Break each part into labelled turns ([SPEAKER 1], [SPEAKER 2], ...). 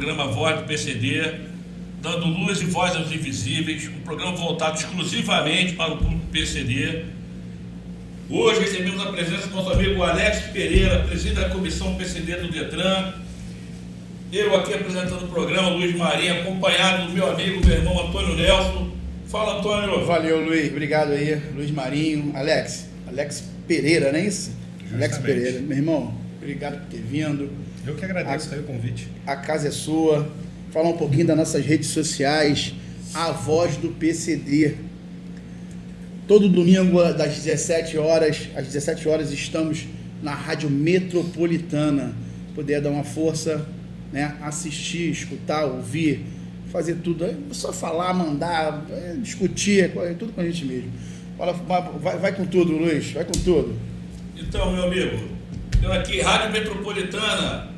[SPEAKER 1] programa Voz do PCD, dando luz e voz aos invisíveis, um programa voltado exclusivamente para o público PCD. Hoje recebemos a presença do nosso amigo Alex Pereira, presidente da comissão PCD do Detran. Eu aqui apresentando o programa, Luiz Marinho, acompanhado do meu amigo, meu irmão Antônio Nelson. Fala, Antônio.
[SPEAKER 2] Valeu, Luiz. Obrigado aí, Luiz Marinho. Alex Pereira, não é isso?
[SPEAKER 3] Justamente.
[SPEAKER 2] Alex Pereira. Meu irmão, obrigado por ter vindo.
[SPEAKER 3] Eu que agradeço aí o convite.
[SPEAKER 2] A casa é sua. Falar um pouquinho das nossas redes sociais. A Voz do PCD. Todo domingo, das 17 horas, às 17 horas, estamos na Rádio Metropolitana. Puder dar uma força, né? Assistir, escutar, ouvir, fazer tudo. É só falar, mandar, discutir, tudo com a gente mesmo. Vai com tudo, Luiz. Vai com tudo.
[SPEAKER 1] Então, meu amigo, eu aqui, Rádio Metropolitana,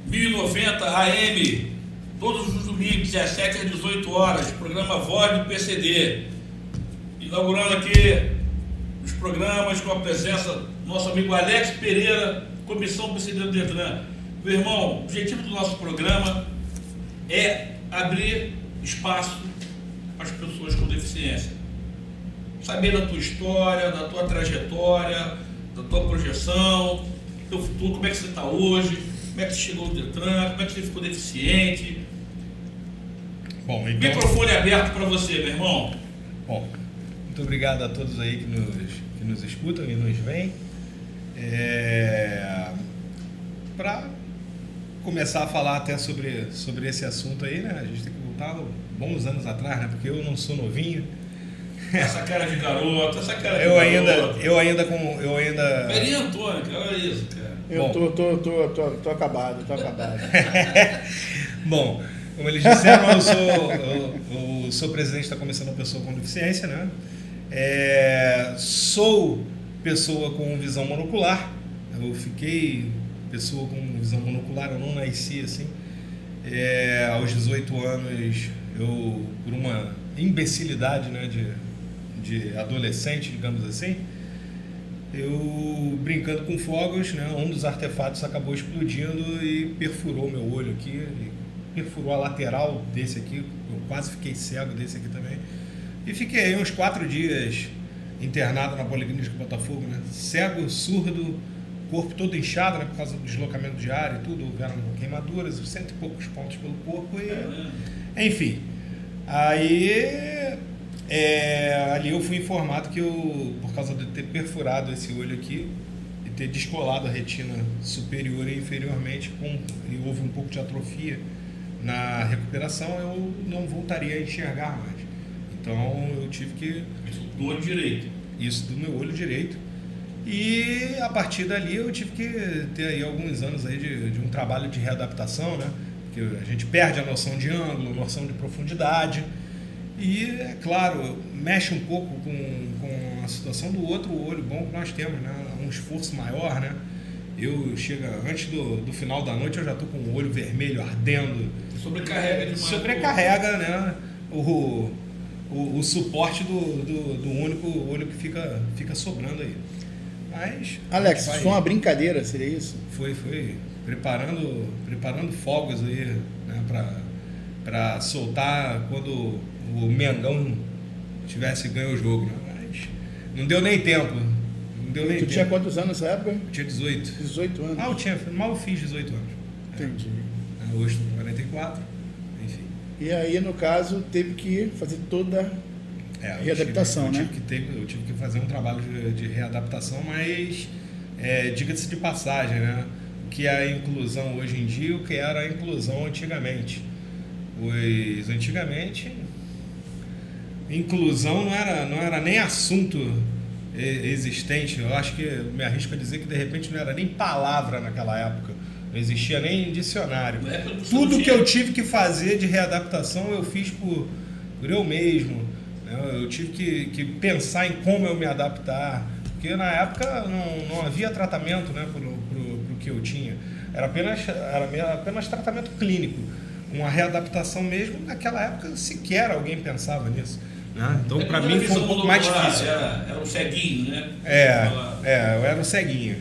[SPEAKER 1] 1090 AM, todos os domingos, 17 às 18 horas, programa Voz do PCD. Inaugurando aqui os programas com a presença do nosso amigo Alex Pereira, comissão PCD do Detran. Meu irmão, o objetivo do nosso programa é abrir espaço para as pessoas com deficiência. Saber da tua história, da tua trajetória, da tua projeção, do teu futuro, como é que você está hoje, como é que você chegou no Detran, como é que você ficou deficiente.
[SPEAKER 3] Bom, então...
[SPEAKER 1] Microfone aberto para você, meu irmão.
[SPEAKER 3] Bom, muito obrigado a todos aí que nos escutam e nos veem. Para começar a falar até sobre esse assunto aí, né? A gente tem que voltar bons anos atrás, né? Porque eu não sou novinho.
[SPEAKER 1] Essa cara de garoto, essa cara de
[SPEAKER 3] garoto. Eu ainda...
[SPEAKER 1] Velhinho Antônio, cara, olha isso, cara.
[SPEAKER 2] Eu tô acabado.
[SPEAKER 3] Bom, como eles disseram, eu sou presidente da Comissão da Pessoa com Deficiência, né? Sou pessoa com visão monocular. Eu fiquei pessoa com visão monocular, eu não nasci assim. Aos 18 anos, eu, por uma imbecilidade, né, de adolescente, digamos assim, eu brincando com fogos, né, um dos artefatos acabou explodindo e perfurou meu olho aqui, perfurou a lateral desse aqui, eu quase fiquei cego desse aqui também. E fiquei uns 4 dias internado na Policlínica de Botafogo, né? Cego, surdo, corpo todo inchado, né? Por causa do deslocamento de ar e tudo, houveram queimaduras, 100 e poucos pontos pelo corpo e... Enfim, aí ali eu fui informado que eu, por causa de ter perfurado esse olho aqui e ter descolado a retina superior e inferiormente, e houve um pouco de atrofia na recuperação, eu não voltaria a enxergar mais. Então eu tive que...
[SPEAKER 1] Isso do olho direito.
[SPEAKER 3] Isso do meu olho direito. E a partir dali eu tive que ter aí alguns anos aí de um trabalho de readaptação, né? Porque a gente perde a noção de ângulo, a noção de profundidade. E, é claro, mexe um pouco com a situação do outro olho bom que nós temos, né? Um esforço maior, né? Antes do final da noite eu já estou com o olho vermelho ardendo.
[SPEAKER 1] Sobrecarrega demais.
[SPEAKER 3] Sobrecarrega, né? O suporte do único olho que fica sobrando aí. Mas,
[SPEAKER 2] Alex, isso foi uma brincadeira, seria isso?
[SPEAKER 3] Foi preparando fogos aí, né, para soltar quando o Mengão tivesse ganho o jogo, né? Mas não deu nem tempo.
[SPEAKER 2] Tu tinha quantos anos nessa época?
[SPEAKER 3] Eu tinha 18.
[SPEAKER 2] 18 anos.
[SPEAKER 3] Mal fiz 18 anos.
[SPEAKER 2] Entendi.
[SPEAKER 3] Hoje estou com 44, enfim.
[SPEAKER 2] E aí, no caso, teve que fazer toda a readaptação, né?
[SPEAKER 3] Eu tive que fazer um trabalho de readaptação, mas diga-se de passagem, né? O que é a inclusão hoje em dia e o que era a inclusão antigamente. Pois antigamente, inclusão não era nem assunto existente. Eu acho que me arrisco a dizer que de repente não era nem palavra naquela época. Não existia nem dicionário. Tudo que eu tive que fazer de readaptação eu fiz por eu mesmo. Eu tive que pensar em como eu me adaptar, porque na época não havia tratamento, né, pro que eu tinha. Era apenas tratamento clínico. Uma readaptação mesmo, naquela época sequer alguém pensava nisso. Né? Então, para mim, foi um pouco mais difícil.
[SPEAKER 1] Era um ceguinho, né?
[SPEAKER 3] Eu era um ceguinho.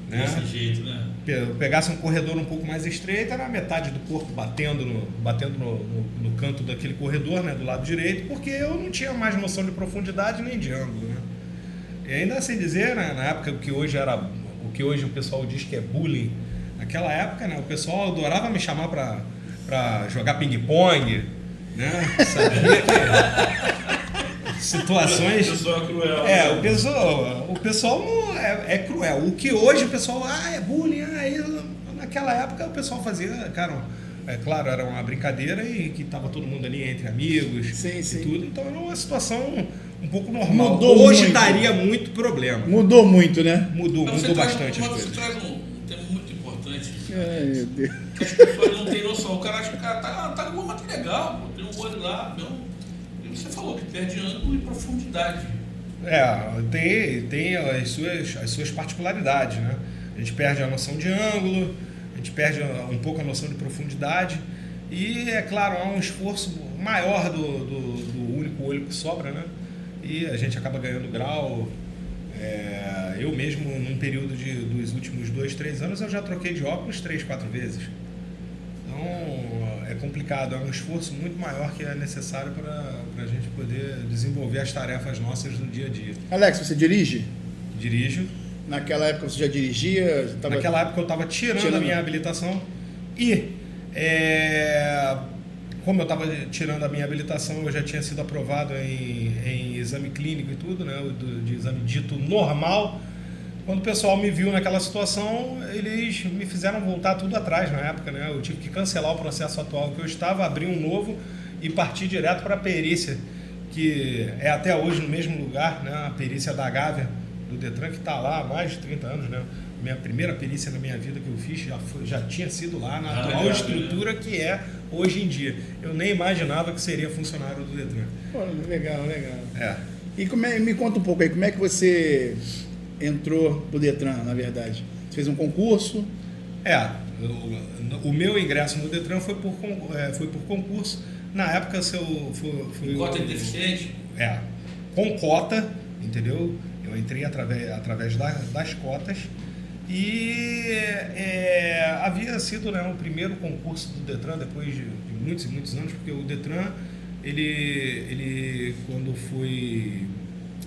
[SPEAKER 3] Né?
[SPEAKER 1] Desse jeito, né?
[SPEAKER 3] pegasse um corredor um pouco mais estreito, era metade do corpo batendo no canto daquele corredor, né, do lado direito, porque eu não tinha mais noção de profundidade nem de ângulo, né? E ainda assim dizer, né, na época que hoje o que hoje o pessoal diz que é bullying, naquela época, né, o pessoal adorava me chamar para jogar ping-pong, né? Sabia que situações...
[SPEAKER 1] O pessoal é cruel.
[SPEAKER 3] O pessoal não é cruel. O que hoje o pessoal, é bullying, naquela época o pessoal fazia, cara, claro, era uma brincadeira e que tava todo mundo ali entre amigos e tudo, então era uma situação um pouco normal. Hoje muito. Daria muito problema.
[SPEAKER 2] Mudou muito, né?
[SPEAKER 3] Mudou bastante as coisas.
[SPEAKER 1] Você traz um tema muito importante.
[SPEAKER 2] Ai, meu Deus.
[SPEAKER 1] As pessoas não têm noção. O cara acha que o cara tá com uma mata legal, pô, tem um olho lá, não. E você falou que perde ângulo e profundidade.
[SPEAKER 3] Tem as suas particularidades, né? A gente perde a noção de ângulo, a gente perde um pouco a noção de profundidade e, é claro, há um esforço maior do único olho que sobra, né? E a gente acaba ganhando grau. Eu mesmo, num período dos últimos 2-3 anos, eu já troquei de óculos 3-4 vezes. Então, é complicado, é um esforço muito maior que é necessário para a gente poder desenvolver as tarefas nossas no dia a dia.
[SPEAKER 2] Alex, você dirige?
[SPEAKER 3] Dirijo.
[SPEAKER 2] Naquela época você já dirigia?
[SPEAKER 3] Naquela época eu estava tirando a minha habilitação e, como eu estava tirando a minha habilitação, eu já tinha sido aprovado em exame clínico e tudo, né, de exame dito normal. Quando o pessoal me viu naquela situação, eles me fizeram voltar tudo atrás na época, né? Eu tive que cancelar o processo atual que eu estava, abrir um novo e partir direto para a perícia, que é até hoje no mesmo lugar, né? A perícia da Gávea, do Detran, que está lá há mais de 30 anos, né? Minha primeira perícia na minha vida que eu fiz já tinha sido lá, na atual estrutura que é hoje em dia. Eu nem imaginava que seria funcionário do Detran.
[SPEAKER 2] Pô, legal. E me conta um pouco aí, como é que você entrou pro Detran, na verdade? Você fez um concurso?
[SPEAKER 3] O meu ingresso no Detran foi por concurso. Na época, fui
[SPEAKER 1] cota de deficiente?
[SPEAKER 3] Com cota, entendeu? Eu entrei através das cotas e havia sido, né, o primeiro concurso do Detran depois de muitos e muitos anos, porque o Detran, ele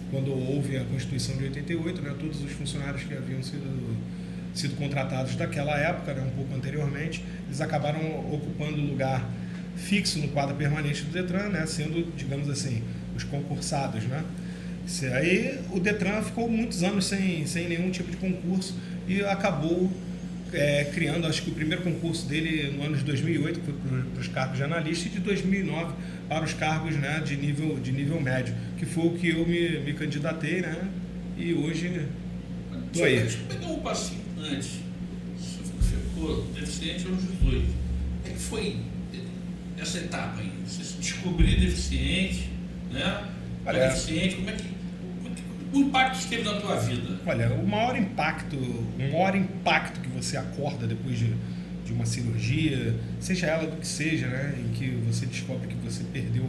[SPEAKER 3] quando houve a Constituição de 88, né, todos os funcionários que haviam sido contratados daquela época, né, um pouco anteriormente, eles acabaram ocupando lugar fixo no quadro permanente do Detran, né, sendo, digamos assim, os concursados, né? Aí o Detran ficou muitos anos sem nenhum tipo de concurso e acabou criando, acho que o primeiro concurso dele no ano de 2008 foi para os cargos de analista e de 2009 para os cargos, né, de nível médio, que foi o que eu me candidatei, né, e hoje estou aí.
[SPEAKER 1] Deixa eu pegar um passinho antes. Você ficou deficiente aos 18. Como é que foi essa etapa aí? Você se descobriu deficiente, né? Deficiente, como é que o impacto que teve na tua vida?
[SPEAKER 3] Olha, o maior impacto que você acorda depois de uma cirurgia, seja ela do que seja, né, em que você descobre que você perdeu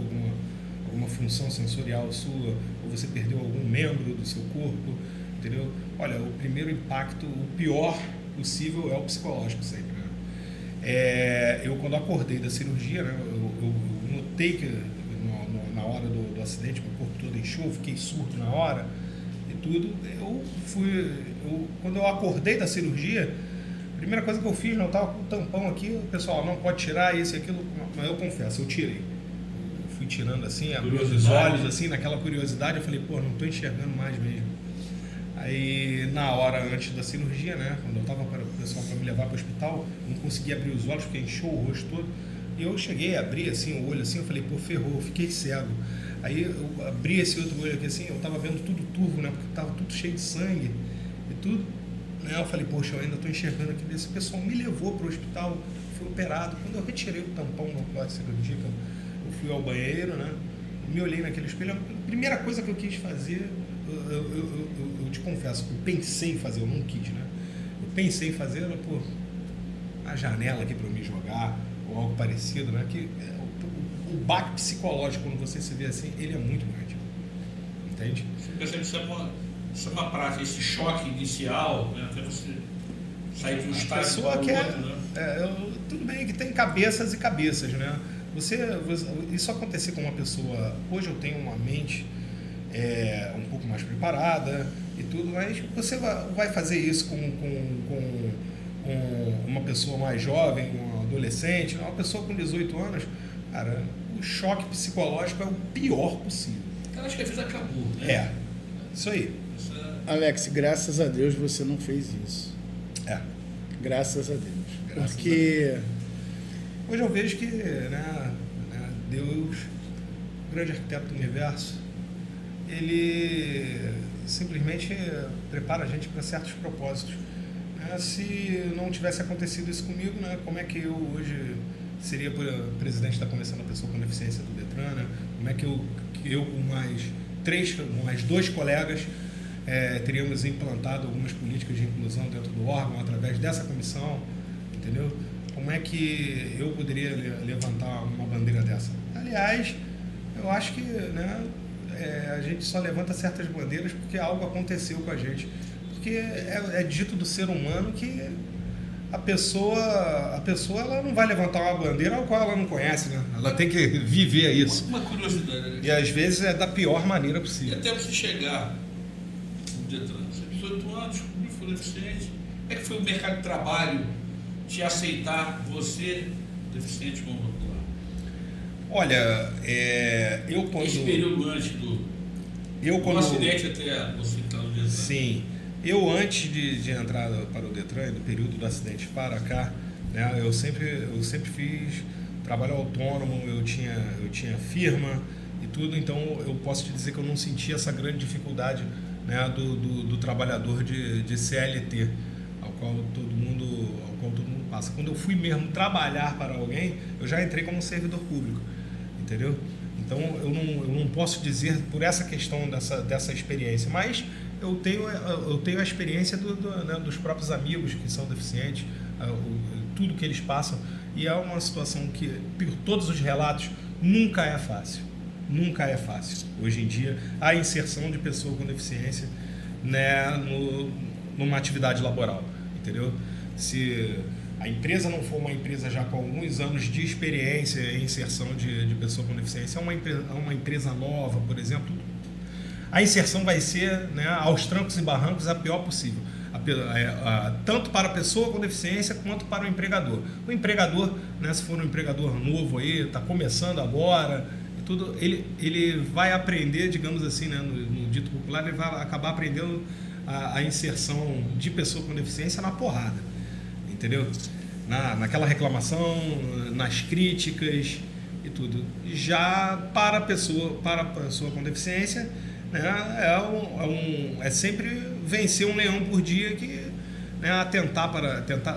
[SPEAKER 3] alguma função sensorial sua, ou você perdeu algum membro do seu corpo, entendeu? Olha, o primeiro impacto, o pior possível é o psicológico sempre, né? Eu quando acordei da cirurgia, né, eu notei que na hora do acidente, meu corpo todo inchou, fiquei surdo na hora e tudo. Quando eu acordei da cirurgia, a primeira coisa que eu fiz, eu estava com o tampão aqui, o pessoal não pode tirar isso e aquilo, mas eu confesso, eu tirei. Eu fui tirando assim, abrindo os olhos assim, naquela curiosidade, eu falei, pô, não estou enxergando mais mesmo. Aí, na hora antes da cirurgia, né, quando eu estava para o pessoal para me levar para o hospital, não conseguia abrir os olhos porque inchou o rosto todo. E eu cheguei a abrir assim o olho assim, eu falei, pô, ferrou, eu fiquei cego. Aí eu abri esse outro olho aqui assim, eu tava vendo tudo turvo, né, porque tava tudo cheio de sangue e tudo. Né, eu falei, poxa, eu ainda tô enxergando aqui desse. O pessoal me levou para o hospital, fui operado. Quando eu retirei o tampão no pós-cirurgia, eu fui ao banheiro, né, me olhei naquele espelho. A primeira coisa que eu quis fazer, eu te confesso, eu pensei em fazer, eu não quis, né. Eu pensei em fazer, pô, a janela aqui para eu me jogar, ou algo parecido, né? Que o baque psicológico, quando você se vê assim, ele é muito grande. Entende?
[SPEAKER 1] Você percebe que isso é uma prática, esse choque inicial, né? Até você sair de um
[SPEAKER 3] A
[SPEAKER 1] estágio
[SPEAKER 3] pessoa
[SPEAKER 1] para o
[SPEAKER 3] quer,
[SPEAKER 1] outro, né?
[SPEAKER 3] tudo bem que tem cabeças e cabeças, né? Isso acontecer com uma pessoa, hoje eu tenho uma mente um pouco mais preparada e tudo, mas você vai fazer isso com uma pessoa mais jovem, um adolescente, uma pessoa com 18 anos, cara, o choque psicológico é o pior possível.
[SPEAKER 1] Eu acho que a vida acabou, né?
[SPEAKER 3] Isso aí.
[SPEAKER 2] Alex, graças a Deus você não fez isso. Graças a Deus. Porque
[SPEAKER 3] hoje eu vejo que Deus, o grande arquiteto do universo, ele simplesmente prepara a gente para certos propósitos. Se não tivesse acontecido isso comigo, né, como é que eu hoje seria presidente da Comissão da Pessoa com Deficiência do Detran? Né? Como é que eu com mais 2 colegas teríamos implantado algumas políticas de inclusão dentro do órgão através dessa comissão, entendeu? Como é que eu poderia levantar uma bandeira dessa? Aliás, eu acho que a gente só levanta certas bandeiras porque algo aconteceu com a gente. Porque é dito do ser humano que a pessoa ela não vai levantar uma bandeira ao qual ela não conhece, né? Ela tem que viver isso.
[SPEAKER 1] Uma curiosidade, né?
[SPEAKER 3] E às vezes é da pior maneira
[SPEAKER 1] E
[SPEAKER 3] possível.
[SPEAKER 1] até você chegar no Detran, você tem 18 anos, descobriu que foi deficiente. Como é que foi o mercado de trabalho te aceitar você, deficiente monocular?
[SPEAKER 3] Olha, eu quando...
[SPEAKER 1] Esse período antes do acidente até você entrar no Detran.
[SPEAKER 3] Sim. Eu, antes de entrar para o Detran, no período do acidente para cá, né, eu sempre fiz trabalho autônomo, eu tinha firma e tudo, então eu posso te dizer que eu não senti essa grande dificuldade, né, do trabalhador de CLT, ao qual todo mundo passa. Quando eu fui mesmo trabalhar para alguém, eu já entrei como servidor público, entendeu? Então eu não posso dizer por essa questão dessa experiência, mas eu tenho a experiência dos próprios amigos que são deficientes, tudo que eles passam, e é uma situação que, por todos os relatos, nunca é fácil. Nunca é fácil. Hoje em dia, a inserção de pessoa com deficiência, né, numa atividade laboral, entendeu? Se a empresa não for uma empresa já com alguns anos de experiência em inserção de pessoa com deficiência, é uma empresa nova, por exemplo, a inserção vai ser, né, aos trancos e barrancos, a pior possível, tanto para a pessoa com deficiência quanto para o empregador. O empregador, né, se for um empregador novo aí, está começando agora, e tudo, ele vai aprender, digamos assim, né, no dito popular, ele vai acabar aprendendo a inserção de pessoa com deficiência na porrada, entendeu? Naquela reclamação, nas críticas e tudo. Já para a pessoa com deficiência, né, é sempre vencer um leão por dia, que, né, tentar.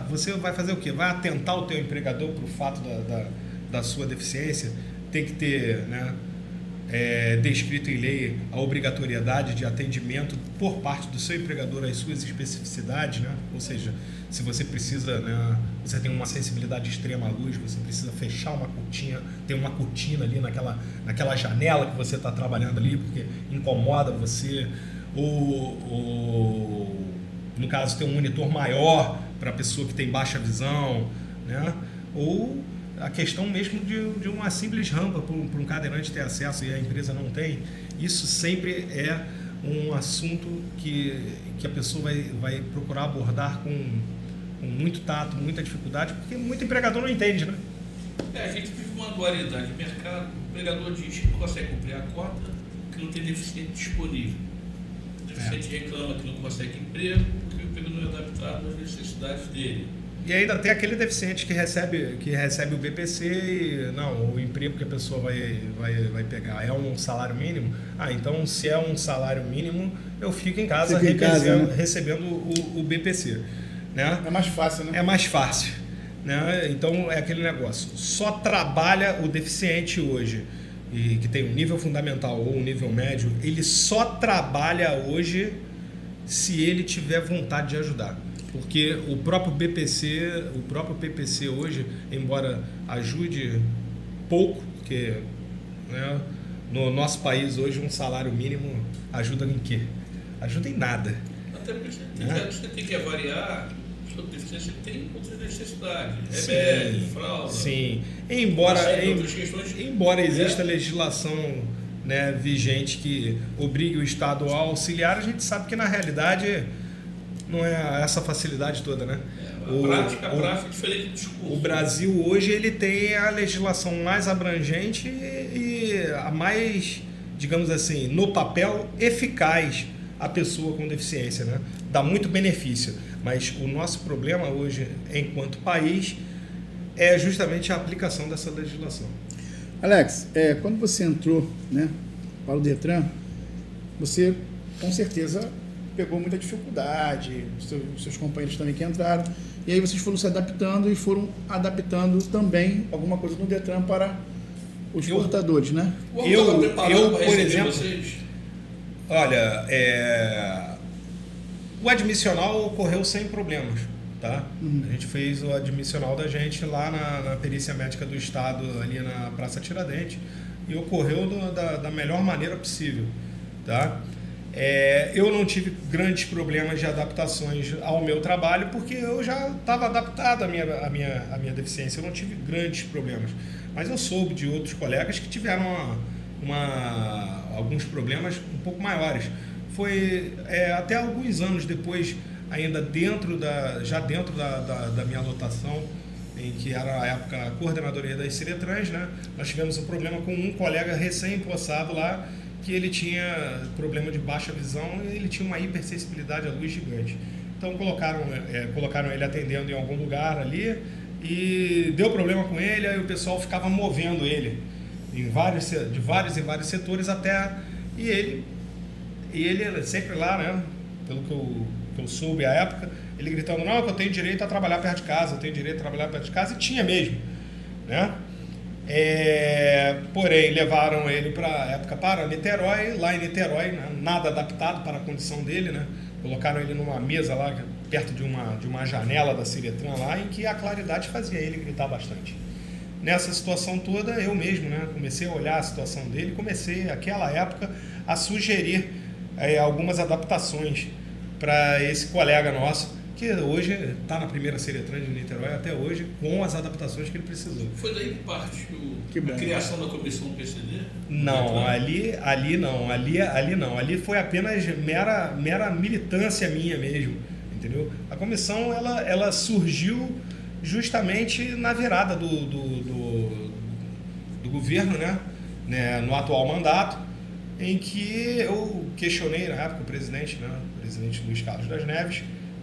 [SPEAKER 3] Você vai fazer o quê? Vai atentar o teu empregador para o fato da sua deficiência, tem que ter, né, descrito em lei a obrigatoriedade de atendimento por parte do seu empregador às suas especificidades, né? Ou seja, se você precisa, né, você tem uma sensibilidade extrema à luz, você precisa fechar uma cortina, tem uma cortina ali naquela janela que você está trabalhando ali, porque incomoda você, ou no caso ter um monitor maior para a pessoa que tem baixa visão, né? Ou a questão mesmo de uma simples rampa para um cadeirante ter acesso e a empresa não tem. Isso sempre é um assunto que a pessoa vai procurar abordar com muito tato, muita dificuldade, porque muito empregador não entende, né?
[SPEAKER 1] A gente vive uma dualidade de mercado. O empregador diz que não consegue cumprir a cota, que não tem deficiente disponível. O deficiente reclama que não consegue emprego, porque o emprego não é adaptado às necessidades dele.
[SPEAKER 3] E ainda tem aquele deficiente que recebe o BPC e o emprego que a pessoa vai pegar é um salário mínimo. Então, se é um salário mínimo, eu fico em casa, recebendo o BPC. Né?
[SPEAKER 2] É mais fácil, né?
[SPEAKER 3] É mais fácil. Né? Então, é aquele negócio. Só trabalha o deficiente hoje, e que tem um nível fundamental ou um nível médio, ele só trabalha hoje se ele tiver vontade de ajudar. Porque o próprio PPC hoje, embora ajude pouco, porque, né, no nosso país hoje um salário mínimo ajuda em quê? Ajuda em nada.
[SPEAKER 1] Até porque você tem que avaliar pessoa com deficiência tem outras necessidades.
[SPEAKER 3] Sim.
[SPEAKER 1] Remédio, fralda.
[SPEAKER 3] Sim.
[SPEAKER 1] Uma série de outras questões.
[SPEAKER 3] Embora exista legislação, né, vigente que obrigue o Estado a auxiliar, a gente sabe que na realidade não é essa facilidade toda, né?
[SPEAKER 1] A prática é diferente do discurso.
[SPEAKER 3] O Brasil hoje ele tem a legislação mais abrangente e a mais, digamos assim, no papel, eficaz à pessoa com deficiência, né? Dá muito benefício, mas o nosso problema hoje, enquanto país, é justamente a aplicação dessa legislação.
[SPEAKER 2] Alex, quando você entrou, né, para o Detran, você com certeza pegou muita dificuldade, os seus companheiros também que entraram, e aí vocês foram se adaptando e foram adaptando também alguma coisa no Detran para os portadores, né?
[SPEAKER 3] Eu por exemplo, olha, o admissional ocorreu sem problemas, tá? A gente fez o admissional da gente lá na perícia médica do Estado, ali na Praça Tiradentes, e ocorreu da melhor maneira possível, tá? Eu não tive grandes problemas de adaptações ao meu trabalho, porque eu já estava adaptado à minha deficiência, eu não tive grandes problemas. Mas eu soube de outros colegas que tiveram alguns problemas um pouco maiores. Foi até alguns anos depois, ainda dentro da minha lotação, em que era a época a coordenadoria da Ciretrans, né? Nós tivemos um problema com um colega recém-empossado lá, que ele tinha problema de baixa visão e ele tinha uma hipersensibilidade à luz gigante. Então colocaram ele atendendo em algum lugar ali e deu problema com ele, aí o pessoal ficava movendo ele de vários setores e ele sempre lá, né, pelo que eu soube à época, ele gritando, não, que eu tenho direito a trabalhar perto de casa, e tinha mesmo, né? Porém, levaram ele para Niterói, lá em Niterói, né, nada adaptado para a condição dele, né? Colocaram ele numa mesa lá, perto de uma janela da Ciretran lá, em que a claridade fazia ele gritar bastante. Nessa situação toda, eu mesmo, né, comecei a olhar a situação dele, comecei, naquela época, a sugerir algumas adaptações para esse colega nosso, que hoje está na primeira Ciretran de Niterói até hoje, com as adaptações que ele precisou.
[SPEAKER 1] Foi daí que parte a criação da comissão PCD?
[SPEAKER 3] Não, ali não. Ali foi apenas mera militância minha mesmo, entendeu? A comissão, ela surgiu justamente na virada do governo, né, no atual mandato, em que eu questionei na época o presidente Luiz Carlos das Neves,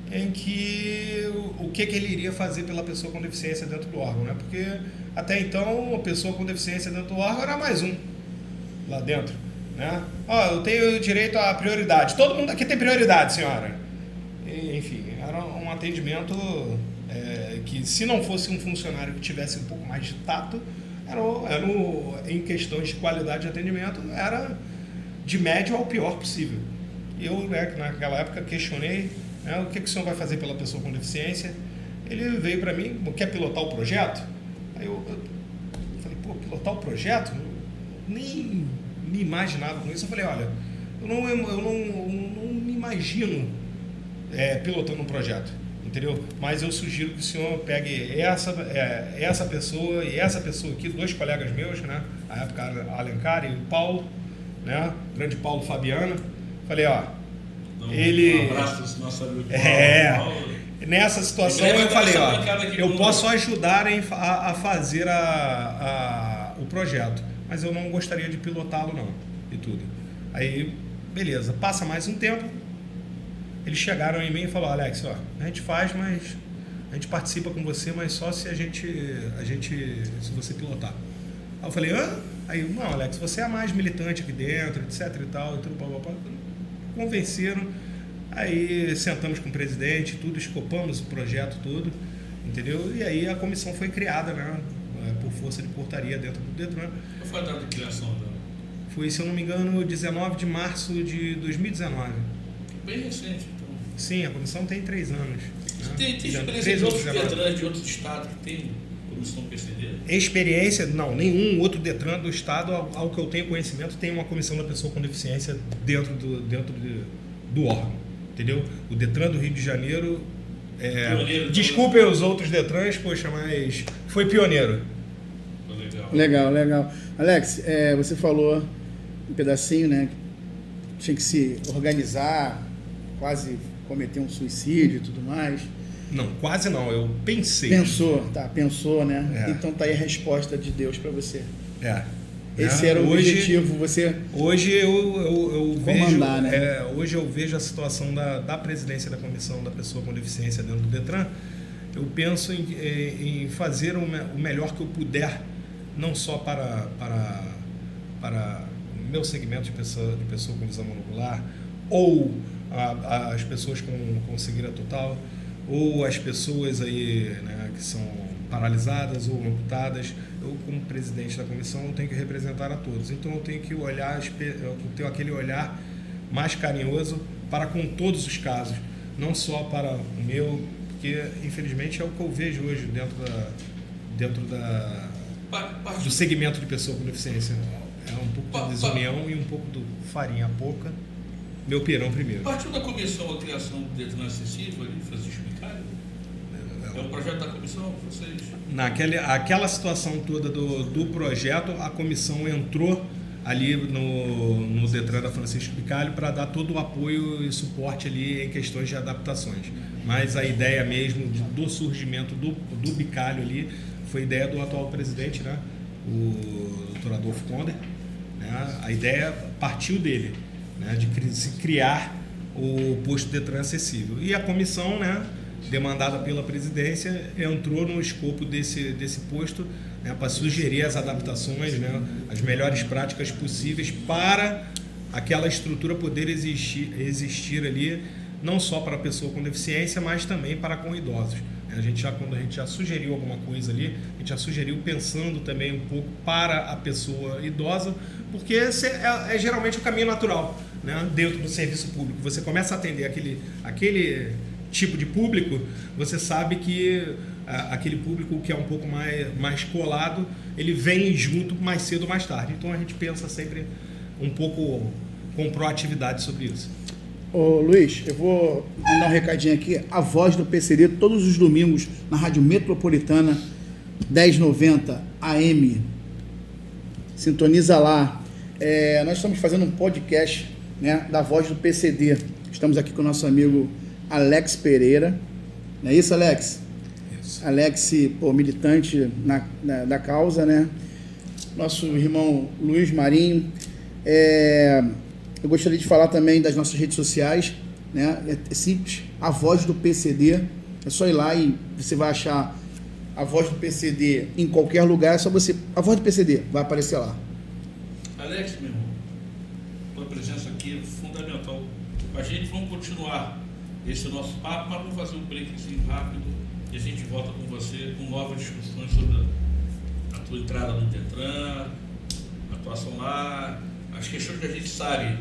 [SPEAKER 3] em que o que ele iria fazer pela pessoa com deficiência dentro do órgão, né? Porque até então a pessoa com deficiência dentro do órgão era mais um lá dentro, né? Eu tenho direito à prioridade. Todo mundo aqui tem prioridade, senhora. Enfim, era um atendimento que, se não fosse um funcionário que tivesse um pouco mais de tato, em questões de qualidade de atendimento, era de médio ao pior possível. E eu, né, naquela época, questionei, o que o senhor vai fazer pela pessoa com deficiência? Ele veio para mim, quer pilotar o projeto? Aí eu falei, pilotar o projeto? Eu nem me imaginava com isso. Eu falei, olha, eu não me imagino pilotando um projeto, entendeu? Mas eu sugiro que o senhor pegue essa pessoa e essa pessoa aqui, dois colegas meus, né? Na época, Alencar e o Paulo, né? O grande Paulo Fabiano. Falei,
[SPEAKER 1] Um abraço, nosso amigo Paulo.
[SPEAKER 3] Nessa situação eu falei, eu posso ajudar a fazer o projeto, mas eu não gostaria de pilotá-lo não, e tudo. Aí, beleza, passa mais um tempo, eles chegaram em mim e falaram, Alex, a gente faz, mas a gente participa com você, mas só se se você pilotar. Aí eu falei, Aí, não, Alex, você é a mais militante aqui dentro, etc e tal, e tudo, papapá. Convenceram, aí sentamos com o presidente, tudo, escopamos o projeto todo, entendeu? E aí a comissão foi criada, né, por força de portaria dentro do Detran.
[SPEAKER 1] Qual foi a data de criação dela?
[SPEAKER 3] Foi, se eu não me engano, 19 de março de 2019.
[SPEAKER 1] Bem recente, então.
[SPEAKER 3] Sim, a comissão tem 3 anos. Né?
[SPEAKER 1] Tem experiência de outros Detrans de outros estados que tem comissão PCD?
[SPEAKER 3] Experiência? Não, nenhum outro Detran do estado, ao que eu tenho conhecimento, tem uma comissão da pessoa com deficiência dentro do órgão, entendeu? O Detran do Rio de Janeiro Desculpem os outros Detrans, poxa, mas foi pioneiro.
[SPEAKER 2] Legal. Alex, você falou um pedacinho, né? Que tinha que se organizar, quase cometer um suicídio e tudo mais.
[SPEAKER 3] Não, quase não, eu pensei.
[SPEAKER 2] Pensou, né? Então tá aí a resposta de Deus para você. Esse
[SPEAKER 3] É.
[SPEAKER 2] era o objetivo, você...
[SPEAKER 3] Hoje eu vejo,
[SPEAKER 2] né?
[SPEAKER 3] hoje eu vejo a situação da presidência da comissão da pessoa com deficiência dentro do Detran. Eu penso em fazer o melhor que eu puder, não só para o meu segmento de pessoa com visão monocular, ou as pessoas com cegueira total, ou as pessoas aí, né, que são paralisadas ou amputadas. Eu, como presidente da comissão, tenho que representar a todos. Então eu tenho que eu tenho aquele olhar mais carinhoso para com todos os casos, não só para o meu, porque infelizmente é o que eu vejo hoje dentro do segmento de pessoa com deficiência. É um pouco de desunião e um pouco do farinha pouca, meu pirão primeiro.
[SPEAKER 1] Partiu da comissão a criação do Detran Acessível ali, Francisco Bicalho? É um projeto da comissão, vocês?
[SPEAKER 3] Aquela situação toda do projeto, a comissão entrou ali no Detran da Francisco Bicalho para dar todo o apoio e suporte ali em questões de adaptações. Mas a ideia mesmo do surgimento do Bicalho ali foi ideia do atual presidente, né? O Dr. Adolfo Conder. Né? A ideia partiu dele, né? De se criar o posto Detran acessível. E a comissão, né, demandada pela presidência, entrou no escopo desse posto, né, para sugerir as adaptações, né, as melhores práticas possíveis para aquela estrutura poder existir ali, não só para a pessoa com deficiência, mas também para com idosos. Quando a gente já sugeriu alguma coisa ali, a gente já sugeriu pensando também um pouco para a pessoa idosa, porque esse é geralmente o caminho natural, né, dentro do serviço público. Você começa a atender aquele tipo de público, você sabe que aquele público que é um pouco mais colado, ele vem junto mais cedo ou mais tarde. Então a gente pensa sempre um pouco com proatividade sobre isso.
[SPEAKER 2] Ô Luiz, eu vou mandar um recadinho aqui. A Voz do PCD, todos os domingos, na Rádio Metropolitana, 1090 AM. Sintoniza lá. Nós estamos fazendo um podcast, né, da Voz do PCD. Estamos aqui com o nosso amigo Alex Pereira. Não é isso, Alex?
[SPEAKER 3] Isso.
[SPEAKER 2] Alex, militante da causa, né? Nosso irmão Luiz Marinho. Eu gostaria de falar também das nossas redes sociais, né? É simples, a Voz do PCD. É só ir lá e você vai achar a Voz do PCD em qualquer lugar. É só você... A Voz do PCD vai aparecer lá.
[SPEAKER 1] Alex, meu irmão, tua presença aqui é fundamental. A gente vamos continuar esse nosso papo, mas vamos fazer um breakzinho rápido e a gente volta com você com novas discussões sobre a tua entrada no Detran, a atuação lá, as questões que a gente sabe,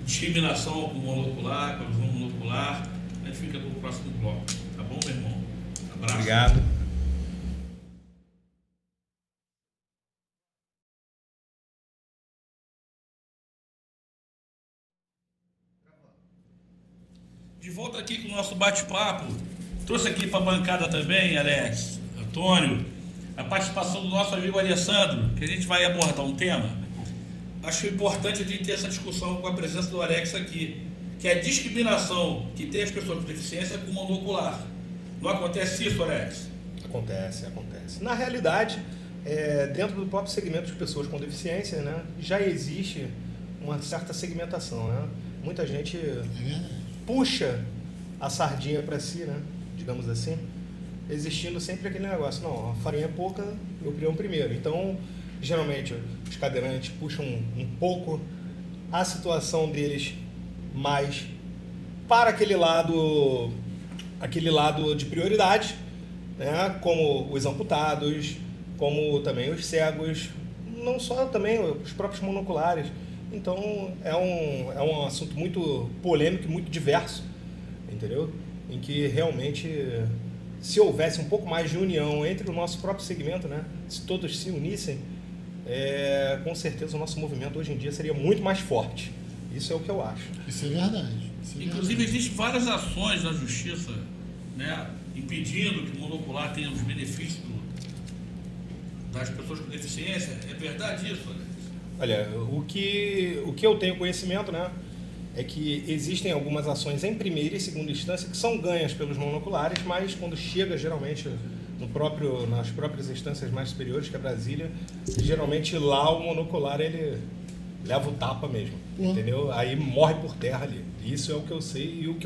[SPEAKER 1] discriminação com o monocular, com a visão monocular. A gente fica no próximo bloco, tá bom, meu irmão? Abraço.
[SPEAKER 3] Obrigado.
[SPEAKER 1] De volta aqui com o nosso bate-papo. Trouxe aqui para a bancada também, Alex, Antônio, a participação do nosso amigo Alessandro, que a gente vai abordar um tema. Acho importante a gente ter essa discussão com a presença do Alex aqui, que é a discriminação que tem as pessoas com deficiência com monocular. Não acontece isso, Alex?
[SPEAKER 3] Acontece. Na realidade, dentro do próprio segmento de pessoas com deficiência, né, já existe uma certa segmentação, né? Muita gente puxa a sardinha para si, né, digamos assim, existindo sempre aquele negócio, não, a farinha é pouca, meu pirão primeiro. Então, geralmente, os cadeirantes puxam um pouco a situação deles mais para aquele lado de prioridade, né, como os amputados, como também os cegos, não só também os próprios monoculares. Então, é um assunto muito polêmico e muito diverso, entendeu? Em que realmente, se houvesse um pouco mais de união entre o nosso próprio segmento, né? Se todos se unissem, com certeza o nosso movimento hoje em dia seria muito mais forte. Isso é o que eu acho.
[SPEAKER 4] Isso é verdade.
[SPEAKER 1] Inclusive, existem várias ações na justiça, né, impedindo que o monocular tenha os benefícios das pessoas com deficiência. É verdade isso, Alex?
[SPEAKER 3] Olha, o que eu tenho conhecimento, né, é que existem algumas ações em primeira e segunda instância que são ganhas pelos monoculares, mas quando chega geralmente nas próprias instâncias mais superiores, que é Brasília, geralmente lá o monocular ele leva o tapa mesmo, entendeu? Aí morre por terra ali. Isso é o que eu sei e o que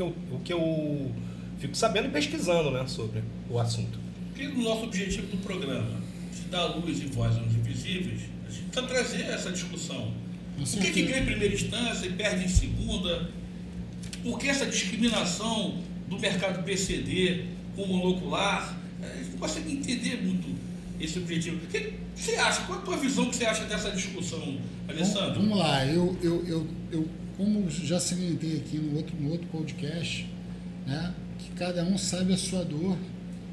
[SPEAKER 3] eu fico sabendo e pesquisando, né, sobre o assunto.
[SPEAKER 1] Porque o nosso objetivo do programa, de dar luz e voz aos invisíveis, a gente precisa trazer essa discussão. Por que ganha em primeira instância e perde em segunda? Por que essa discriminação do mercado PCD com o monocular? A gente não consegue entender muito esse objetivo. O que você acha? Qual a tua visão que você acha dessa discussão, Alessandro?
[SPEAKER 4] Vamos lá, eu como já salientei aqui no outro podcast, né, que cada um sabe a sua dor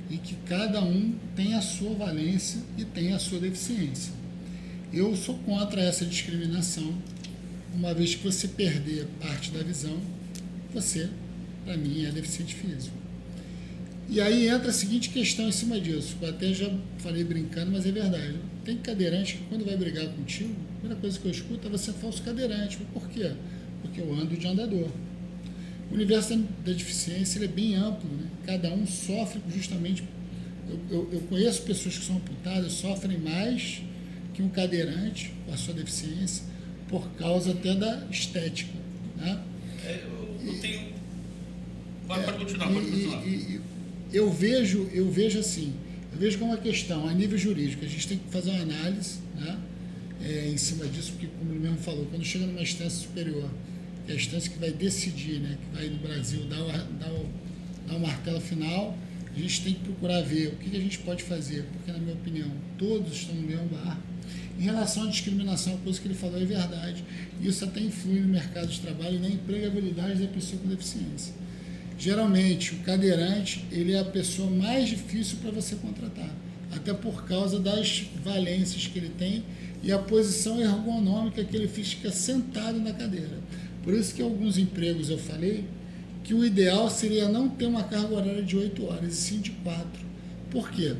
[SPEAKER 4] e que cada um tem a sua valência e tem a sua deficiência. Eu sou contra essa discriminação, uma vez que você perder parte da visão, você, para mim, é deficiente físico. E aí entra a seguinte questão em cima disso, eu até já falei brincando, mas é verdade. Tem cadeirante que quando vai brigar contigo, a primeira coisa que eu escuto é você é falso cadeirante. Por quê? Porque eu ando de andador. O universo da deficiência ele é bem amplo, né? Cada um sofre justamente... Eu conheço pessoas que são amputadas, sofrem mais que um cadeirante com a sua deficiência, por causa até da estética, né?
[SPEAKER 1] Eu tenho... Pode continuar.
[SPEAKER 4] Eu vejo assim, eu vejo como uma questão a nível jurídico, a gente tem que fazer uma análise, né, em cima disso, porque como ele mesmo falou, quando chega numa instância superior, que é a instância que vai decidir, né, que vai no Brasil dar o martelo final, a gente tem que procurar ver o que a gente pode fazer, porque na minha opinião, todos estão no mesmo barco. Em relação à discriminação, a coisa que ele falou é verdade, isso até influi no mercado de trabalho e na empregabilidade da pessoa com deficiência. Geralmente, o cadeirante, ele é a pessoa mais difícil para você contratar, até por causa das valências que ele tem e a posição ergonômica que ele fica sentado na cadeira. Por isso que alguns empregos eu falei que o ideal seria não ter uma carga horária de 8 horas, e sim de 4. Por quê?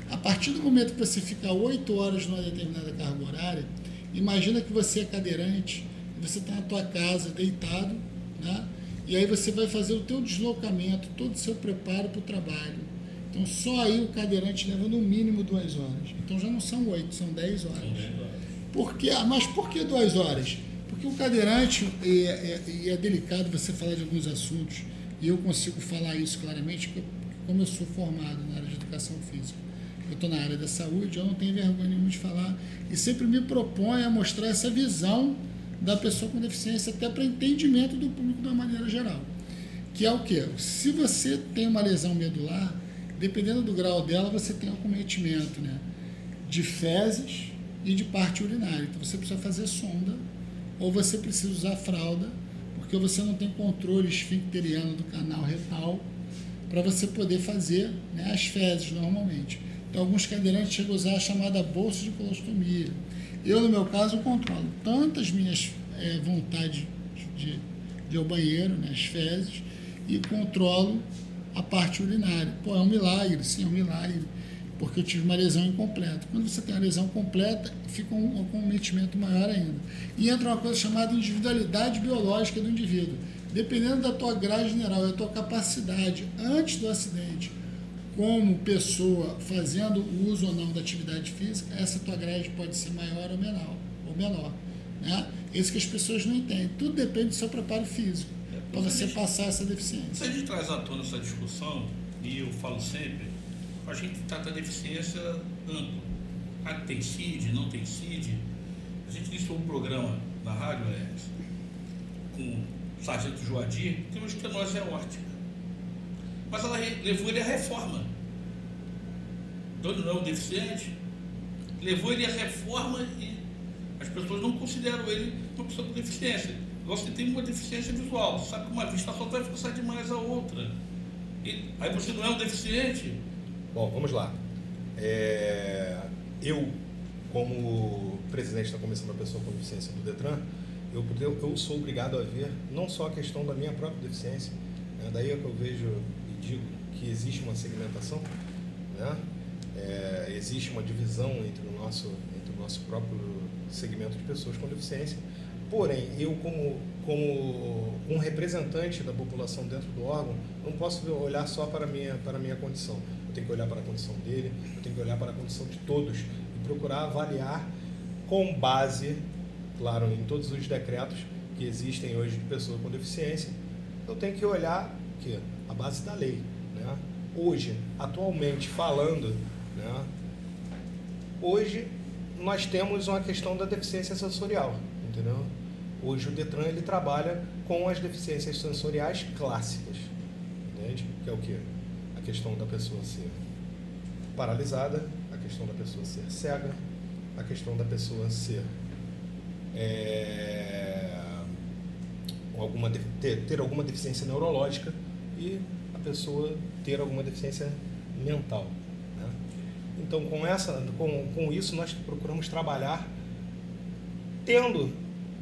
[SPEAKER 4] A partir do momento que você fica 8 horas numa determinada carga horária, imagina que você é cadeirante, você está na tua casa deitado, né? E aí você vai fazer o teu deslocamento, todo o seu preparo para o trabalho. Então só aí o cadeirante leva no mínimo 2 horas. Então já não são 8, são 10 horas. Mas por que 2 horas? Porque o cadeirante, e é delicado você falar de alguns assuntos, e eu consigo falar isso claramente, porque como eu sou formado na área de educação física, eu estou na área da saúde, eu não tenho vergonha nenhuma de falar, e sempre me proponho a mostrar essa visão da pessoa com deficiência, até para entendimento do público de uma maneira geral. Que é o quê? Se você tem uma lesão medular, dependendo do grau dela, você tem um acometimento, né, de fezes e de parte urinária. Então você precisa fazer sonda, ou você precisa usar fralda, porque você não tem controle esfincteriano do canal retal para você poder fazer, né, as fezes normalmente. Então alguns cadeirantes chegam a usar a chamada bolsa de colostomia. Eu, no meu caso, controlo tanto as minhas vontades de ir ao banheiro, né, as fezes, e controlo a parte urinária. Pô, é um milagre, sim, é um milagre, porque eu tive uma lesão incompleta. Quando você tem uma lesão completa, fica um acometimento maior ainda. E entra uma coisa chamada individualidade biológica do indivíduo. Dependendo da tua grade general, da tua capacidade antes do acidente, como pessoa fazendo uso ou não da atividade física, essa tua grade pode ser maior ou menor. Né? Isso que as pessoas não entendem. Tudo depende do seu preparo físico, para você passar essa deficiência.
[SPEAKER 1] Se a gente traz à tona essa discussão, e eu falo sempre, a gente trata a deficiência ampla. Tem CID, não tem CID. A gente iniciou um programa na rádio, com o sargento Joadir, tem uma estenose aórtica. Mas ela levou ele à reforma. Então ele não é um deficiente, levou ele à reforma e as pessoas não consideram ele uma pessoa com deficiência. Você tem uma deficiência visual, você sabe que uma vista só vai forçar demais a outra. Aí você não é um deficiente.
[SPEAKER 3] Bom, vamos lá. Eu, como presidente da Comissão da Pessoa com Deficiência do Detran, eu sou obrigado a ver não só a questão da minha própria deficiência, né? Daí é que eu vejo e digo que existe uma segmentação, né? Existe uma divisão entre o nosso próprio segmento de pessoas com deficiência. Porém, eu como um representante da população dentro do órgão, não posso olhar só para a minha condição. Eu tenho que olhar para a condição dele, eu tenho que olhar para a condição de todos e procurar avaliar com base, claro, em todos os decretos que existem hoje de pessoa com deficiência. Eu tenho que olhar a base da lei, né? Hoje, atualmente falando, né? Hoje nós temos uma questão da deficiência sensorial, entendeu? Hoje o Detran ele trabalha com as deficiências sensoriais clássicas, entende? Que é o quê? A questão da pessoa ser paralisada, a questão da pessoa ser cega, a questão da pessoa ser ter alguma deficiência neurológica e a pessoa ter alguma deficiência mental, né? Então, com isso, nós procuramos trabalhar tendo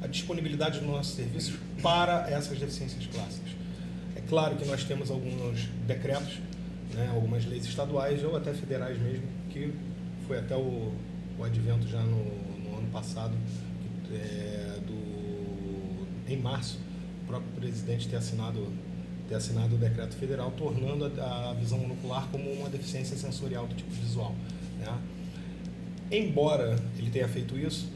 [SPEAKER 3] a disponibilidade dos nossos serviços para essas deficiências clássicas. É claro que nós temos alguns decretos, né, algumas leis estaduais ou até federais mesmo, que foi até o advento já no ano passado, em março, o próprio presidente ter assinado o decreto federal, tornando a visão monocular como uma deficiência sensorial do tipo visual, né? Embora ele tenha feito isso,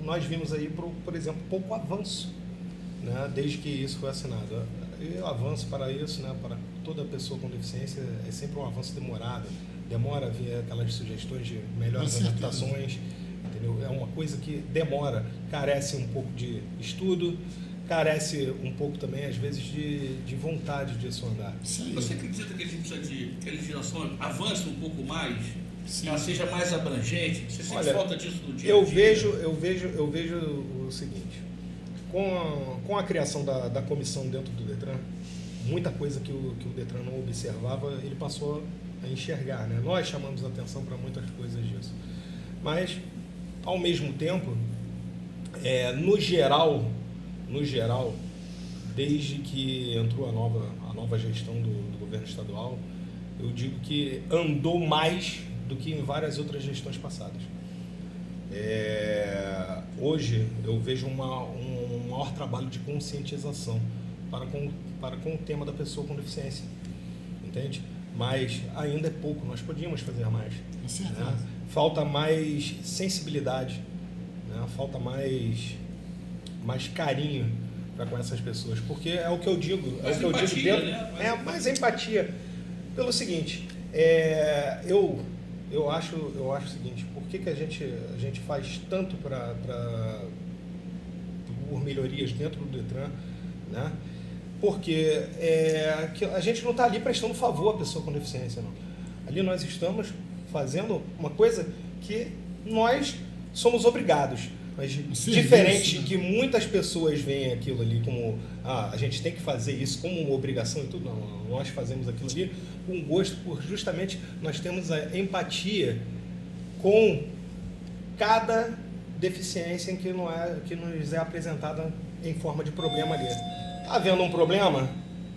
[SPEAKER 3] nós vimos aí, por exemplo, pouco avanço, né, desde que isso foi assinado. E o avanço para isso, né, para toda pessoa com deficiência, é sempre um avanço demorado. Demora a vir aquelas sugestões de melhores adaptações, entendeu? É uma coisa que demora, carece um pouco de estudo, carece um pouco também, às vezes, de vontade de isso andar.
[SPEAKER 1] Você acredita que a gente precisa que a legislação avance um pouco mais? Que ela seja mais abrangente? Você sente falta disso no dia a dia?
[SPEAKER 3] Eu vejo o seguinte, com a criação da comissão dentro do Detran, muita coisa que o Detran não observava, ele passou a enxergar, né? Nós chamamos a atenção para muitas coisas disso. Mas, ao mesmo tempo, no geral, desde que entrou a nova gestão do governo estadual, eu digo que andou mais do que em várias outras gestões passadas. Hoje eu vejo um maior trabalho de conscientização para com o tema da pessoa com deficiência, entende? Mas ainda é pouco, nós podíamos fazer mais, né? Falta mais sensibilidade, né? Falta mais carinho para com essas pessoas, porque é o que eu digo, né? Mais empatia. Pelo seguinte, eu acho o seguinte, por que a gente faz tanto por melhorias dentro do Detran, né? Porque a gente não está ali prestando favor à pessoa com deficiência, não. Ali nós estamos fazendo uma coisa que nós somos obrigados. Mas diferente que muitas pessoas veem aquilo ali como a gente tem que fazer isso como uma obrigação e tudo, não, nós fazemos aquilo ali com gosto, por justamente nós temos a empatia com cada deficiência que nos é apresentada em forma de problema ali. Está havendo um problema?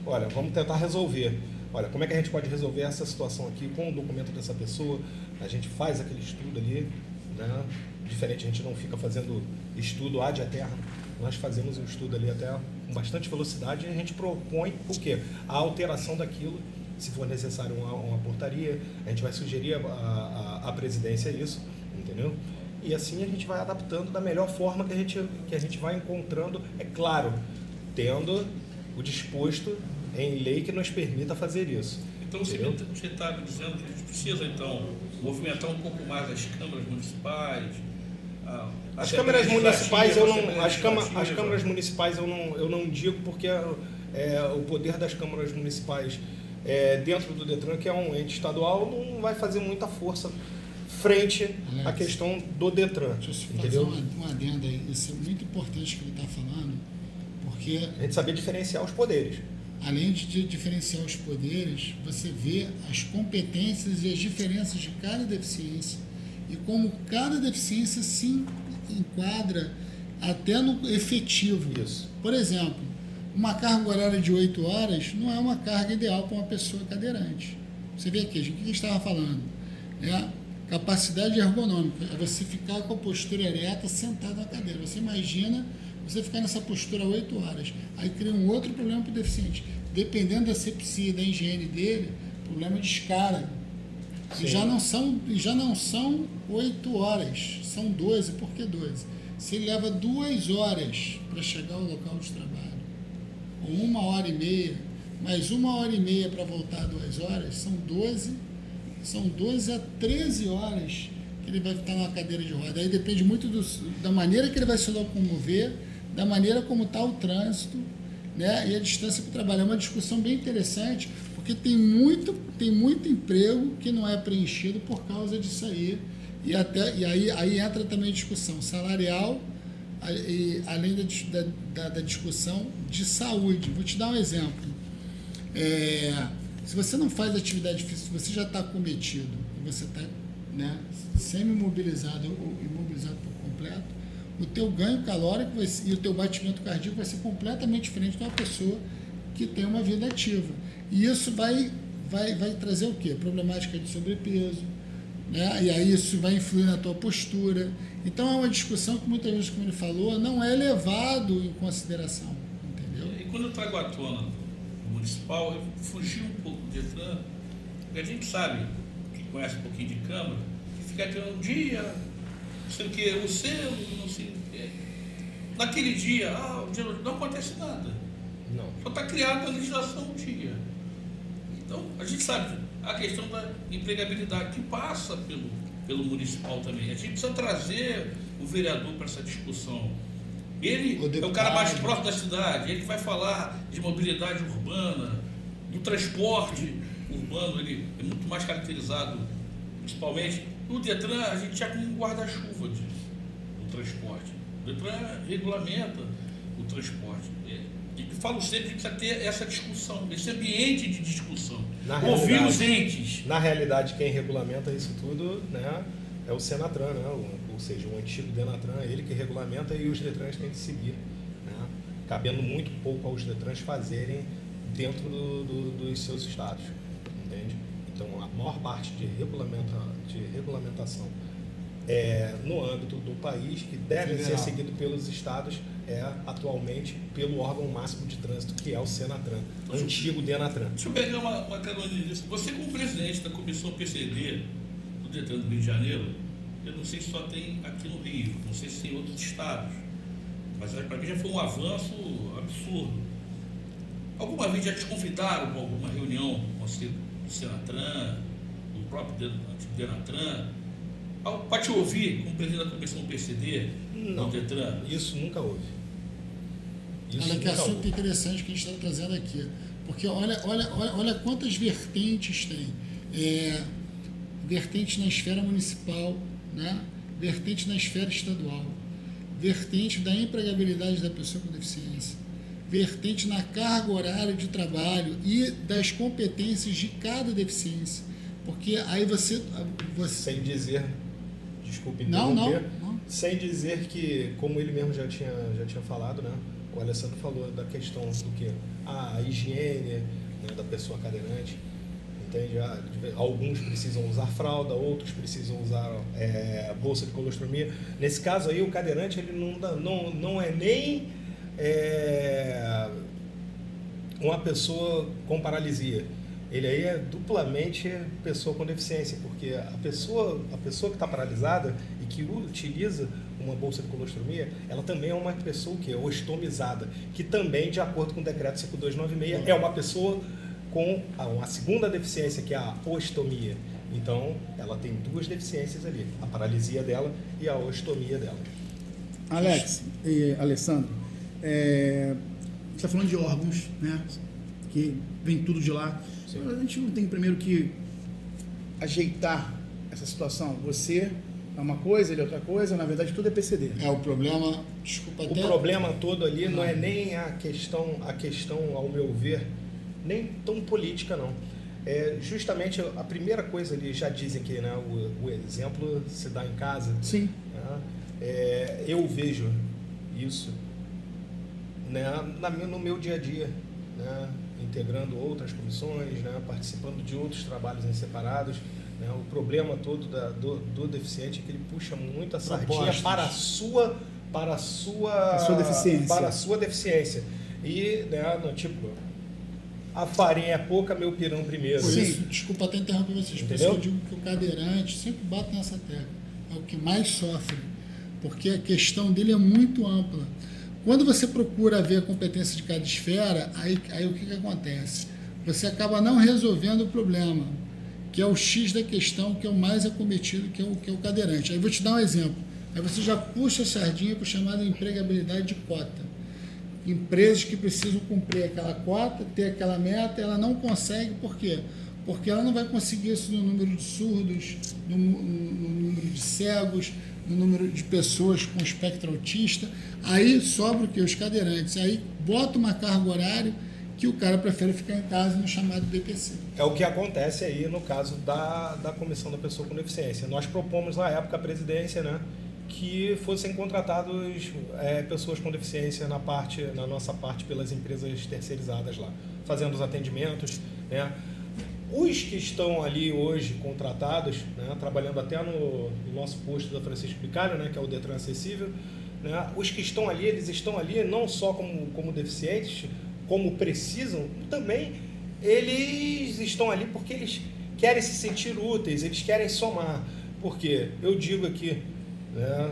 [SPEAKER 3] Olha, vamos tentar resolver. Olha, como é que a gente pode resolver essa situação aqui com o documento dessa pessoa? A gente faz aquele estudo ali, né? Diferente, a gente não fica fazendo estudo ad eterno. Nós fazemos um estudo ali até com bastante velocidade e a gente propõe o quê? A alteração daquilo, se for necessário uma portaria, a gente vai sugerir à presidência isso, entendeu? E assim a gente vai adaptando da melhor forma que a gente vai encontrando, é claro, tendo o disposto em lei que nos permita fazer isso.
[SPEAKER 1] Então você está dizendo que a gente precisa, então, movimentar um pouco mais as câmaras municipais.
[SPEAKER 3] As câmaras municipais eu não digo, porque o poder das câmaras municipais dentro do Detran, que é um ente estadual, não vai fazer muita força frente à questão do Detran.
[SPEAKER 4] Deixa eu
[SPEAKER 3] entendeu?
[SPEAKER 4] fazer uma adenda aí. Isso é muito importante que ele está falando, porque
[SPEAKER 3] a gente saber diferenciar os poderes.
[SPEAKER 4] Além de diferenciar os poderes, você vê as competências e as diferenças de cada deficiência e como cada deficiência se enquadra até no efetivo.
[SPEAKER 3] Isso.
[SPEAKER 4] Por exemplo, Uma carga horária de 8 horas não é uma carga ideal para uma pessoa cadeirante. Você vê aqui, o que a gente estava falando? Capacidade ergonômica, é você ficar com a postura ereta sentado na cadeira. Você imagina você ficar nessa postura 8 horas. Aí cria um outro problema para o deficiente. Dependendo da asepsia, da higiene dele, problema de escara. E já não são 8 horas, são 12. Por que 12? Se ele leva 2 horas para chegar ao local de trabalho, ou 1h30, mais 1h30 para voltar 2 horas, são 12 a 13 horas que ele vai estar na cadeira de roda. Aí depende muito da maneira que ele vai se locomover, da maneira como está o trânsito, né? E a distância para o trabalho. É uma discussão bem interessante, porque tem muito emprego que não é preenchido por causa disso aí. E aí entra também a discussão salarial, além da discussão de saúde. Vou te dar um exemplo. Se você não faz atividade física, você já está cometido, você está, né, semi-imobilizado ou imobilizado por completo, o teu ganho calórico e o teu batimento cardíaco vai ser completamente diferente de uma pessoa que tem uma vida ativa. E isso vai trazer o quê? Problemática de sobrepeso, né? E aí isso vai influir na tua postura. Então é uma discussão que muitas vezes, como ele falou, não é levado em consideração, entendeu?
[SPEAKER 1] E quando eu trago à tona o municipal, eu fugi um pouco do Detran, porque a gente sabe, que conhece um pouquinho de Câmara, que fica tendo um dia, não sei o que, o selo, não sei o que. Naquele dia, o dia não acontece nada.
[SPEAKER 3] Não.
[SPEAKER 1] Só está criada a legislação um dia. Então, a gente sabe a questão da empregabilidade que passa pelo municipal também. A gente precisa trazer o vereador para essa discussão. Ele é o cara mais próximo da cidade, ele vai falar de mobilidade urbana, do transporte urbano, ele é muito mais caracterizado, principalmente. No Detran, a gente já com um guarda-chuva do transporte. O Detran regulamenta o transporte. E falo sempre que precisa ter essa discussão, esse ambiente de discussão. Ouvir os entes.
[SPEAKER 3] Na realidade, quem regulamenta isso tudo, né, é o Senatran, né? Ou seja, o antigo Denatran, ele que regulamenta e os Detrans têm que seguir, né? Cabendo muito pouco aos Detrans fazerem dentro dos seus estados, entende? Então, a maior parte de regulamentação no âmbito do país, que deve ser seguido pelos estados, atualmente pelo órgão máximo de trânsito, que é o Senatran, antigo Denatran.
[SPEAKER 1] Deixa eu pegar uma carona nisso. Você, como presidente da comissão PCD do Detran do Rio de Janeiro, eu não sei se só tem aqui no Rio, não sei se tem em outros estados, mas para mim já foi um avanço absurdo. Alguma vez já te convidaram para alguma reunião com o Senatran, o próprio Denatran, para te ouvir como presidente da comissão PCD do Detran?
[SPEAKER 3] Isso nunca houve.
[SPEAKER 4] Olha que assunto interessante que a gente está trazendo aqui. Porque olha quantas vertentes tem. Vertente na esfera municipal, né? Vertente na esfera estadual, vertente da empregabilidade da pessoa com deficiência, vertente na carga horária de trabalho e das competências de cada deficiência. Porque aí você...
[SPEAKER 3] Sem dizer... Desculpe interromper. Não. Sem dizer que, como ele mesmo já tinha falado, né? O Alessandro falou da questão do que? A higiene, né, da pessoa cadeirante. Entende? Alguns precisam usar fralda, outros precisam usar bolsa de colostromia. Nesse caso aí, o cadeirante ele não é nem uma pessoa com paralisia. Ele aí é duplamente pessoa com deficiência, porque a pessoa que está paralisada e que utiliza uma bolsa de colostromia, ela também é uma pessoa que é ostomizada, que também, de acordo com o decreto 5296, é uma pessoa com uma segunda deficiência, que é a ostomia. Então, ela tem duas deficiências ali, a paralisia dela e a ostomia dela.
[SPEAKER 2] Alex e Alessandro, a gente está falando de órgãos, né, que vem tudo de lá. Sim. A gente não tem primeiro que ajeitar essa situação. Você é uma coisa, ele é outra coisa, na verdade tudo é PCD.
[SPEAKER 4] O problema, desculpa até...
[SPEAKER 3] O problema todo ali não é nem a questão, ao meu ver, nem tão política, não. Justamente a primeira coisa ali, já dizem que, né, o exemplo se dá em casa.
[SPEAKER 2] Sim.
[SPEAKER 3] Né? Eu vejo isso né, no meu dia a dia, né, integrando outras comissões, né, participando de outros trabalhos em separados. Né, o problema todo do deficiente é que ele puxa muito a sardinha para a sua deficiência. E, né, tipo, a farinha é pouca, meu pirão primeiro.
[SPEAKER 4] Por isso, desculpa até interromper vocês, por isso eu digo que o cadeirante sempre bate nessa tecla. É o que mais sofre, porque a questão dele é muito ampla. Quando você procura ver a competência de cada esfera, aí o que acontece? Você acaba não resolvendo o problema, que é o X da questão, que é o mais acometido, que é o cadeirante. Aí vou te dar um exemplo. Aí você já puxa a sardinha para o chamado empregabilidade de cota. Empresas que precisam cumprir aquela cota, ter aquela meta, ela não consegue, por quê? Porque ela não vai conseguir isso no número de surdos, no número de cegos, no número de pessoas com espectro autista. Aí sobra o quê? Os cadeirantes. Aí bota uma carga horária que o cara prefere ficar em casa no chamado BPC.
[SPEAKER 3] É o que acontece aí no caso da Comissão da Pessoa com Deficiência. Nós propomos na época a presidência, né, que fossem contratados pessoas com deficiência na nossa parte pelas empresas terceirizadas lá, fazendo os atendimentos, né. Os que estão ali hoje contratados, né, trabalhando até no nosso posto da Francisco Bicalho, né, que é o Detran Acessível, né, os que estão ali, eles estão ali não só como deficientes, como precisam, também eles estão ali porque eles querem se sentir úteis, eles querem somar. Porque eu digo aqui, né,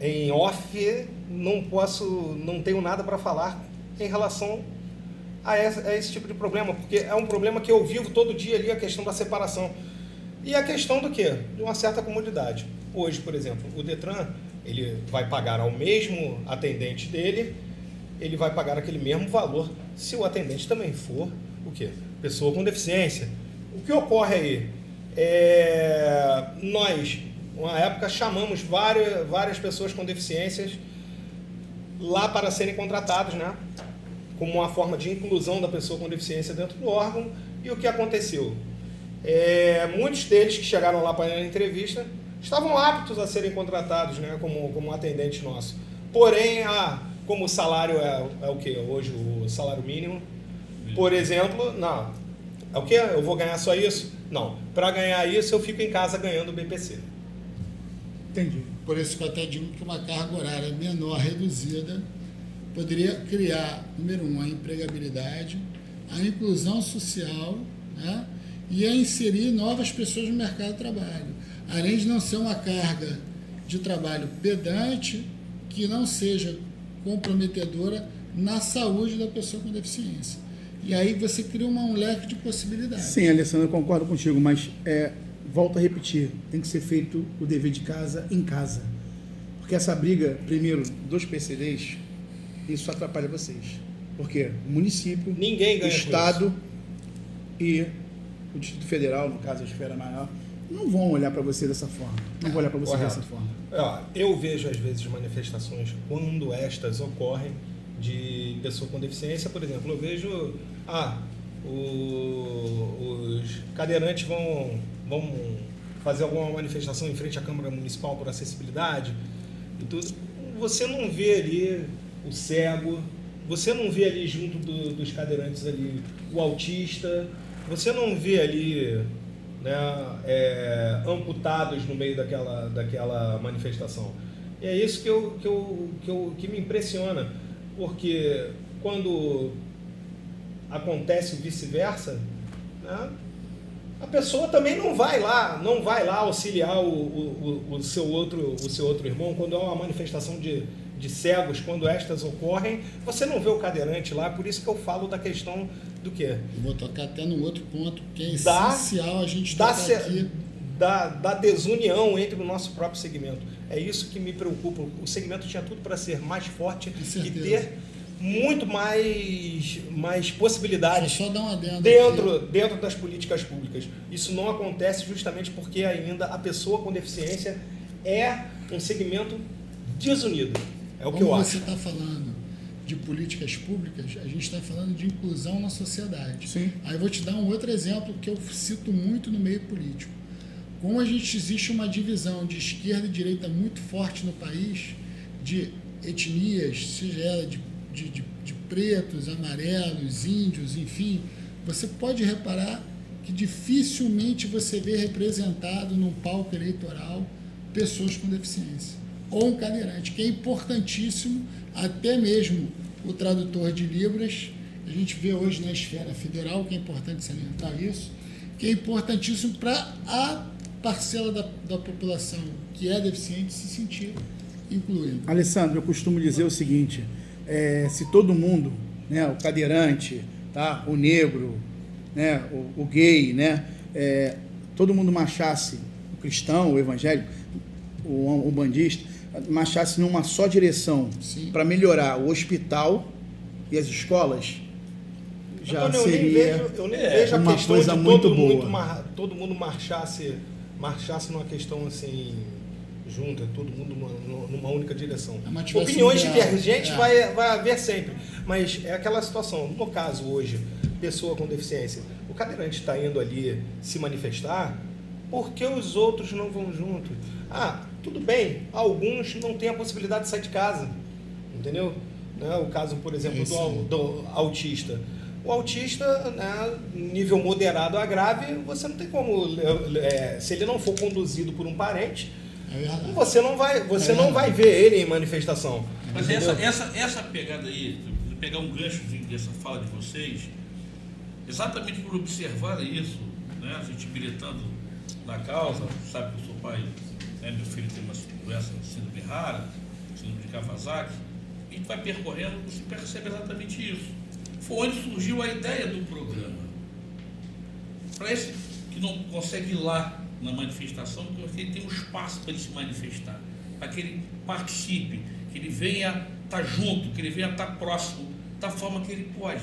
[SPEAKER 3] em off, não tenho nada para falar em relação a esse tipo de problema, porque é um problema que eu vivo todo dia ali, a questão da separação. E a questão do quê? De uma certa comodidade. Hoje, por exemplo, o Detran, ele vai pagar ao mesmo atendente dele, ele vai pagar aquele mesmo valor se o atendente também for o quê? Pessoa com deficiência. O que ocorre aí? Nós, uma época, chamamos várias pessoas com deficiências lá para serem contratados, né? Como uma forma de inclusão da pessoa com deficiência dentro do órgão. E o que aconteceu? Muitos deles que chegaram lá para a entrevista estavam aptos a serem contratados, né, como atendente nosso. Porém, como o salário é o quê? Hoje o salário mínimo, por exemplo, não. É o quê? Eu vou ganhar só isso? Não. Para ganhar isso, eu fico em casa ganhando o BPC.
[SPEAKER 2] Entendi.
[SPEAKER 4] Por isso que eu até digo que uma carga horária menor, reduzida, poderia criar, número 1, a empregabilidade, a inclusão social, né, e a inserir novas pessoas no mercado de trabalho. Além de não ser uma carga de trabalho pedante, que não seja comprometedora na saúde da pessoa com deficiência. E aí você cria um leque de possibilidades.
[SPEAKER 2] Sim, Alessandro, eu concordo contigo, mas volto a repetir, tem que ser feito o dever de casa em casa. Porque essa briga, primeiro, dos PCDs, isso atrapalha vocês. Porque o município,
[SPEAKER 3] ninguém ganha
[SPEAKER 2] o Estado e o Distrito Federal, no caso a esfera maior, não vão olhar para você dessa forma. Não vão olhar para você dessa forma.
[SPEAKER 3] Eu vejo, às vezes, manifestações, quando estas ocorrem, de pessoa com deficiência, por exemplo, eu vejo, os cadeirantes vão fazer alguma manifestação em frente à Câmara Municipal por acessibilidade e tudo. Você não vê ali o cego, você não vê ali junto dos cadeirantes ali o autista, você não vê ali, né, amputados no meio daquela manifestação. E é isso que me impressiona, porque quando acontece o vice-versa, né, a pessoa também não vai lá auxiliar o seu outro irmão quando é uma manifestação de cegos, quando estas ocorrem, você não vê o cadeirante lá. Por isso que eu falo da questão do quê?
[SPEAKER 4] Eu vou tocar até num outro ponto que é essencial a gente tocar aqui.
[SPEAKER 3] Da desunião entre o nosso próprio segmento. É isso que me preocupa. O segmento tinha tudo para ser mais forte e ter muito mais possibilidades
[SPEAKER 4] só dar uma
[SPEAKER 3] dentro das políticas públicas. Isso não acontece justamente porque ainda a pessoa com deficiência é um segmento desunido. É o que eu acho.
[SPEAKER 4] Como você está falando de políticas públicas, a gente está falando de inclusão na sociedade.
[SPEAKER 2] Sim.
[SPEAKER 4] Aí eu vou te dar um outro exemplo que eu cito muito no meio político. Como existe uma divisão de esquerda e direita muito forte no país, de etnias, seja ela de pretos, amarelos, índios, enfim, você pode reparar que dificilmente você vê representado num palco eleitoral pessoas com deficiência ou um cadeirante, que é importantíssimo, até mesmo o tradutor de Libras. A gente vê hoje na esfera federal, que é importante salientar isso, que é importantíssimo para a parcela da população que é deficiente se sentir incluído.
[SPEAKER 2] Alessandro, eu costumo dizer o seguinte, se todo mundo, né, o cadeirante, tá, o negro, né, o gay, né, todo mundo marchasse, o cristão, o evangélico, o bandista, marchasse numa só direção para melhorar o hospital e as escolas, já seria
[SPEAKER 5] eu nem vejo a
[SPEAKER 2] uma
[SPEAKER 5] questão
[SPEAKER 2] coisa
[SPEAKER 5] de
[SPEAKER 2] muito boa.
[SPEAKER 5] todo mundo marchasse numa questão assim junta, todo mundo numa única direção. Opiniões divergentes vai haver sempre, mas é aquela situação. No caso hoje, pessoa com deficiência, o cadeirante está indo ali se manifestar, porque os outros não vão junto? Tudo bem, alguns não têm a possibilidade de sair de casa, entendeu? Né? O caso, por exemplo, do autista. O autista, né, nível moderado a grave, você não tem como, se ele não for conduzido por um parente, você não vai ver ele em manifestação.
[SPEAKER 1] Mas essa pegada aí, pegar um ganchozinho dessa fala de vocês, exatamente por observar isso, né, a gente militando na causa, sabe que eu sou pai, né, meu filho tem uma doença, síndrome rara, síndrome de Kawasaki, a gente vai percorrendo, você percebe exatamente isso. Foi onde surgiu a ideia do programa. Para esse que não consegue ir lá na manifestação, porque ele tem um espaço para ele se manifestar, para que ele participe, que ele venha estar junto, que ele venha estar próximo da forma que ele pode.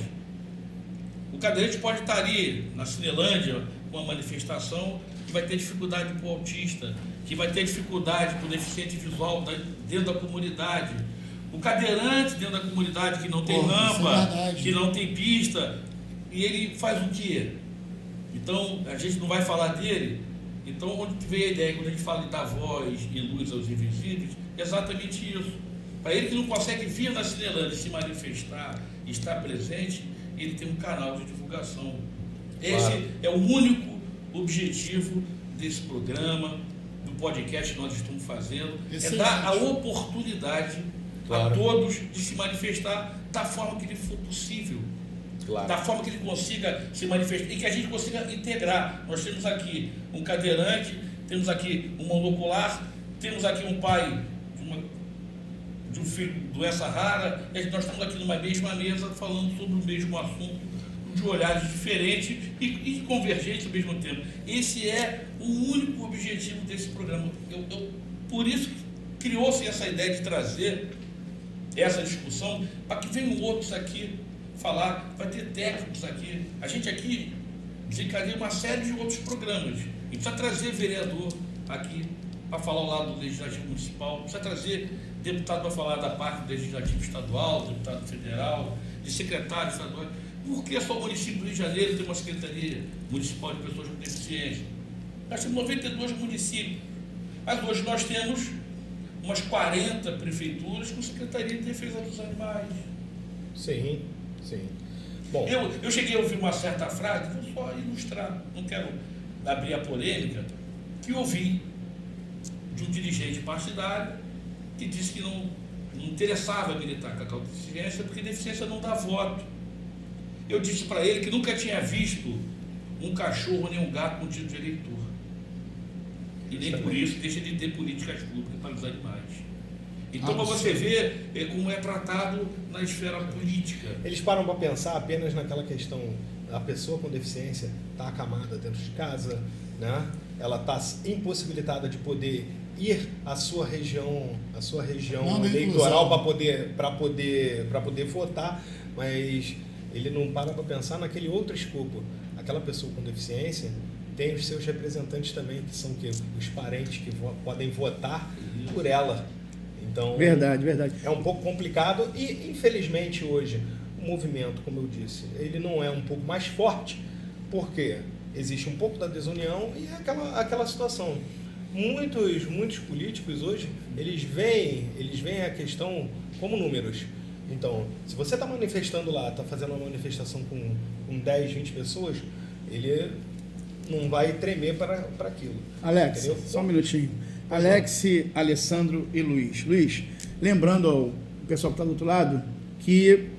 [SPEAKER 1] O cadeirante pode estar ali na Cinelândia com uma manifestação que vai ter dificuldade para o autista, que vai ter dificuldade para o deficiente visual dentro da comunidade. O cadeirante dentro da comunidade que não tem rampa, que não tem pista, e ele faz o quê? Então, a gente não vai falar dele. Então, onde veio a ideia, quando a gente fala de dar voz e luz aos invisíveis, é exatamente isso. Para ele que não consegue vir na Cinelândia se manifestar, estar presente, ele tem um canal de divulgação. Esse é o único objetivo desse programa, do podcast que nós estamos fazendo, é dar a oportunidade a todos de se manifestar da forma que lhe for possível, da forma que ele consiga se manifestar e que a gente consiga integrar. Nós temos aqui um cadeirante, temos aqui um monocular, temos aqui um pai de um filho com doença rara, e nós estamos aqui numa mesma mesa falando sobre o mesmo assunto, de olhares diferentes e convergentes ao mesmo tempo. Esse é o único objetivo desse programa. Por isso criou-se essa ideia de trazer essa discussão, para que venham outros aqui falar, vai ter técnicos aqui. A gente aqui desencadeia uma série de outros programas. E precisa trazer vereador aqui para falar ao lado do Legislativo Municipal, precisa trazer deputado para falar da parte do Legislativo Estadual, deputado federal, de secretário estadual. Por que só o município do Rio de Janeiro tem uma Secretaria Municipal de Pessoas com Deficiência? Nós temos 92 municípios, mas hoje nós temos umas 40 prefeituras com Secretaria de Defesa dos Animais.
[SPEAKER 5] Sim. Bom,
[SPEAKER 1] eu cheguei a ouvir uma certa frase, vou só ilustrar, não quero abrir a polêmica, que ouvi de um dirigente partidário que disse que não interessava militar com a deficiência, porque deficiência não dá voto. Eu disse para ele que nunca tinha visto um cachorro nem um gato com título de eleitor. E nem por isso deixa de ter políticas públicas para os animais. Então, para você ver como é tratado na esfera política.
[SPEAKER 5] Eles param para pensar apenas naquela questão, a pessoa com deficiência está acamada dentro de casa, né? Ela está impossibilitada de poder ir à sua região eleitoral para poder votar, mas ele não para pensar naquele outro escopo. Aquela pessoa com deficiência tem os seus representantes também, que são os parentes que podem votar por ela. Então,
[SPEAKER 2] verdade.
[SPEAKER 5] É um pouco complicado e, infelizmente, hoje, o movimento, como eu disse, ele não é um pouco mais forte, porque existe um pouco da desunião e aquela situação. Muitos políticos hoje, eles veem a questão como números. Então, se você está manifestando lá, está fazendo uma manifestação com 10, 20 pessoas, ele não vai tremer para aquilo.
[SPEAKER 2] Alex,
[SPEAKER 5] entendeu?
[SPEAKER 2] só um minutinho. Alex, Alessandro e Luiz. Luiz, lembrando ao pessoal que está do outro lado, que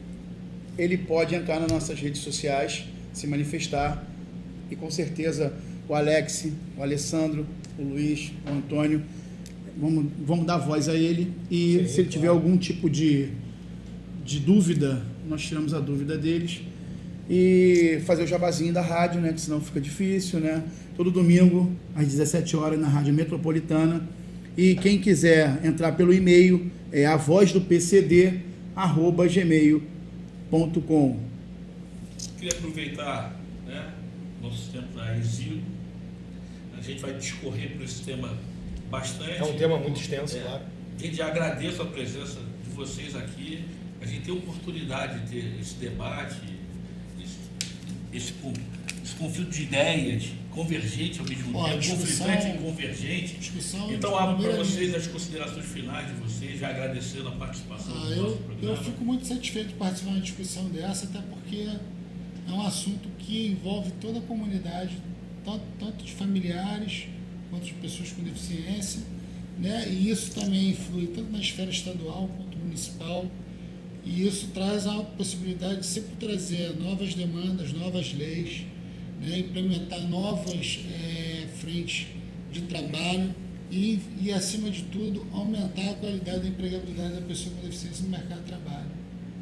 [SPEAKER 2] ele pode entrar nas nossas redes sociais, se manifestar, e com certeza o Alex, o Alessandro, o Luiz, o Antônio, vamos dar voz a ele, e
[SPEAKER 5] sim,
[SPEAKER 2] se ele tiver algum tipo de dúvida, nós tiramos a dúvida deles, e fazer o jabazinho da rádio, né, que senão fica difícil, né? Todo domingo, às 17 horas, na Rádio Metropolitana. E quem quiser entrar pelo e-mail, é avozdopcd@gmail.com.
[SPEAKER 1] Queria aproveitar, né, nosso tempo está exíguo. A gente vai discorrer por esse tema bastante.
[SPEAKER 5] É um tema muito extenso, claro.
[SPEAKER 1] A gente já agradeço a presença de vocês aqui. A gente tem a oportunidade de ter esse debate, esse conflito de ideias, convergente ao mesmo tempo, conflitante e convergente. Então, abro para vocês as considerações finais de vocês, já agradecendo a participação do nosso programa.
[SPEAKER 4] Eu fico muito satisfeito de participar de uma discussão dessa, até porque é um assunto que envolve toda a comunidade, tanto de familiares quanto de pessoas com deficiência, né? E isso também influi tanto na esfera estadual quanto municipal. E isso traz a possibilidade de sempre trazer novas demandas, novas leis, né, implementar novas frentes de trabalho e, acima de tudo, aumentar a qualidade da empregabilidade da pessoa com deficiência no mercado de trabalho.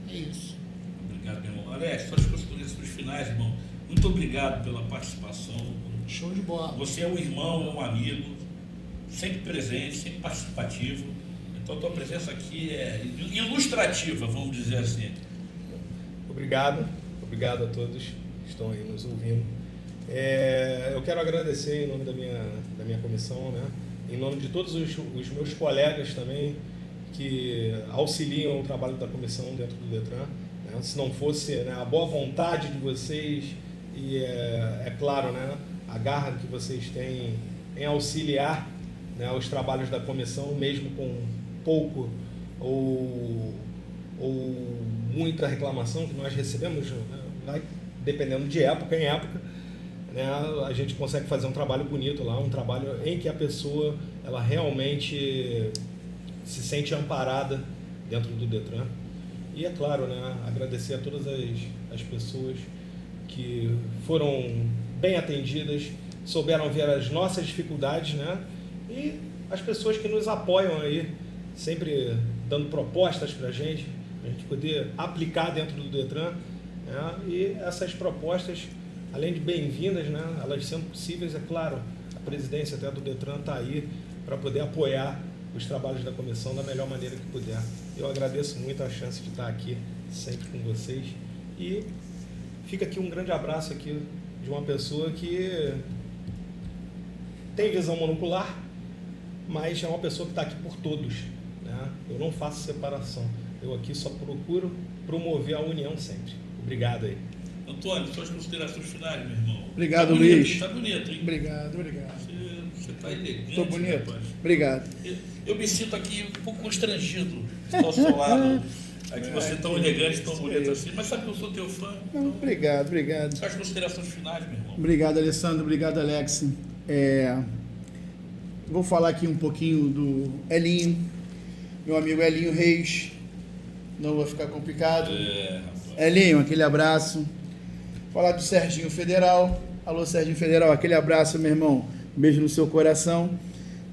[SPEAKER 4] É isso.
[SPEAKER 1] Obrigado, meu irmão. Alex, suas considerações finais, irmão. Muito obrigado pela participação.
[SPEAKER 4] Show de bola.
[SPEAKER 1] Você é um irmão, é um amigo, sempre presente, sempre participativo. Então, a tua presença aqui é ilustrativa, vamos dizer assim.
[SPEAKER 5] Obrigado a todos que estão aí nos ouvindo. Eu quero agradecer em nome da minha comissão, né? Em nome de todos os meus colegas também que auxiliam o trabalho da comissão dentro do Detran. Né? Se não fosse, né, a boa vontade de vocês e, claro, né, a garra que vocês têm em auxiliar, né, os trabalhos da comissão, mesmo com pouco ou muita reclamação que nós recebemos, né, vai dependendo de época em época, né, a gente consegue fazer um trabalho bonito lá, um trabalho em que a pessoa ela realmente se sente amparada dentro do Detran. E é claro, né, agradecer a todas as pessoas que foram bem atendidas, souberam ver as nossas dificuldades, né, e as pessoas que nos apoiam aí, sempre dando propostas para a gente poder aplicar dentro do Detran, né? E essas propostas, além de bem-vindas, né, elas sendo possíveis, é claro, a presidência até do Detran está aí para poder apoiar os trabalhos da comissão da melhor maneira que puder. Eu agradeço muito a chance de estar aqui sempre com vocês e fica aqui um grande abraço aqui de uma pessoa que tem visão monocular, mas é uma pessoa que está aqui por todos. Eu não faço separação. Eu aqui só procuro promover a união sempre. Obrigado aí.
[SPEAKER 1] Antônio, suas considerações finais, meu irmão.
[SPEAKER 2] Obrigado,
[SPEAKER 1] tá
[SPEAKER 2] Luiz.
[SPEAKER 1] Está bonito, hein?
[SPEAKER 2] Obrigado.
[SPEAKER 1] Você está elegante.
[SPEAKER 2] Estou bonito.
[SPEAKER 1] Rapaz.
[SPEAKER 2] Obrigado.
[SPEAKER 1] Eu me sinto aqui um pouco constrangido de estar ao seu lado. Aqui você tão elegante, tão bonito assim. Mas sabe que eu sou teu fã. Então,
[SPEAKER 2] obrigado.
[SPEAKER 1] Suas considerações finais, meu irmão.
[SPEAKER 2] Obrigado, Alessandro. Obrigado, Alex. Vou falar aqui um pouquinho do Elinho. Meu amigo Elinho Reis, não vai ficar complicado. Elinho, aquele abraço. Falar do Serginho Federal. Alô, Serginho Federal, aquele abraço, meu irmão. Beijo no seu coração.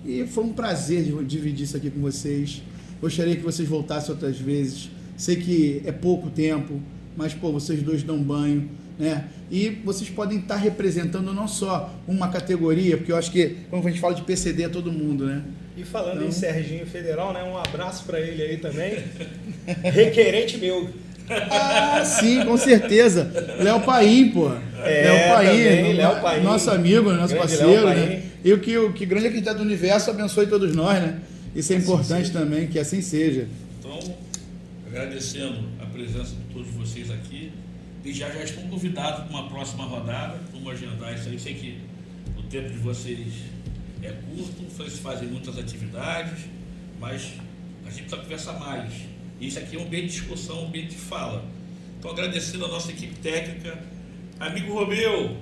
[SPEAKER 2] E foi um prazer dividir isso aqui com vocês. Gostaria que vocês voltassem outras vezes. Sei que é pouco tempo, mas, vocês dois dão banho, né? E vocês podem estar representando não só uma categoria, porque eu acho que, quando a gente fala de PCD, é todo mundo, né?
[SPEAKER 5] E falando em Serginho Federal, né, um abraço para ele aí também. Requerente meu.
[SPEAKER 2] Ah, sim, com certeza. Léo Paim, pô.
[SPEAKER 5] Léo Paim.
[SPEAKER 2] Nosso amigo, nosso parceiro, né? E o que grande arquiteto do universo abençoe todos nós, né? Isso é importante também, que assim seja.
[SPEAKER 1] Então, agradecendo a presença de todos vocês aqui. E já estão convidados para uma próxima rodada. Vamos agendar isso aí. Eu sei que o tempo de vocês é curto, vocês fazem muitas atividades, mas a gente precisa conversar mais. Isso aqui é um ambiente de discussão, um ambiente de fala. Então, agradecendo a nossa equipe técnica, amigo Romeu,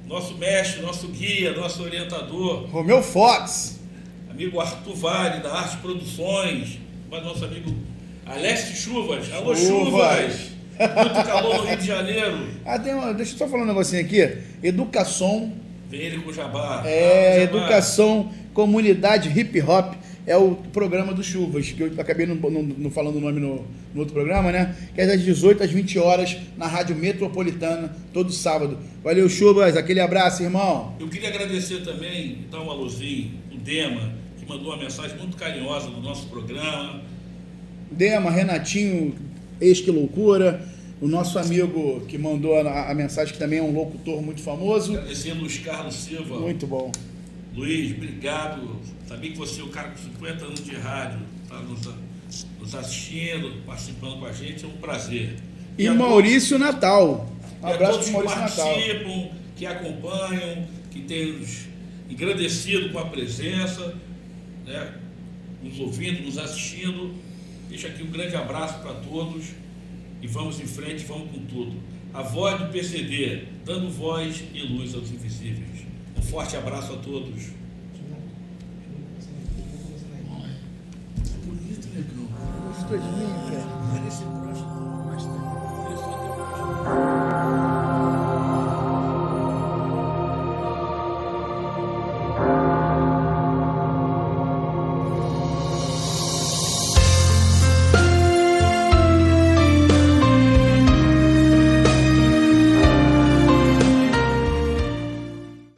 [SPEAKER 1] nosso mestre, nosso guia, nosso orientador.
[SPEAKER 2] Romeu Fox.
[SPEAKER 1] Amigo Arthur Vale, da Arte Produções. Mas nosso amigo Aleste Chuvas. Alô, Chuvas! Muito calor no Rio de Janeiro.
[SPEAKER 2] Deixa eu só falar um negocinho aqui. Educação.
[SPEAKER 1] Vem ele com o Jabá.
[SPEAKER 2] Jabá. Educação, Comunidade Hip Hop. É o programa do Chuvas, que eu acabei não falando o nome no outro programa, né? Que é das 18 às 20 horas na Rádio Metropolitana, todo sábado. Valeu, Chuvas. Aquele abraço, irmão.
[SPEAKER 1] Eu queria agradecer também, dar um alôzinho, o Dema, que mandou uma mensagem muito carinhosa no nosso programa.
[SPEAKER 2] Dema, Renatinho, ex que loucura. O nosso amigo que mandou a mensagem, que também é um locutor muito famoso.
[SPEAKER 1] Agradecer Luiz Carlos Silva.
[SPEAKER 2] Muito bom.
[SPEAKER 1] Luiz, obrigado. Sabia que você é o cara com 50 anos de rádio, está nos assistindo, participando com a gente, é um prazer.
[SPEAKER 2] E Maurício Natal.
[SPEAKER 1] Um abraço para Maurício Natal. Que participam, que acompanham, que têm nos engrandecido com a presença, né, nos ouvindo, nos assistindo. Deixo aqui um grande abraço para todos e vamos em frente, vamos com tudo. A voz do PCD, dando voz e luz aos invisíveis. Um forte abraço a todos.
[SPEAKER 2] Bonito, negão. Gostosinho, velho.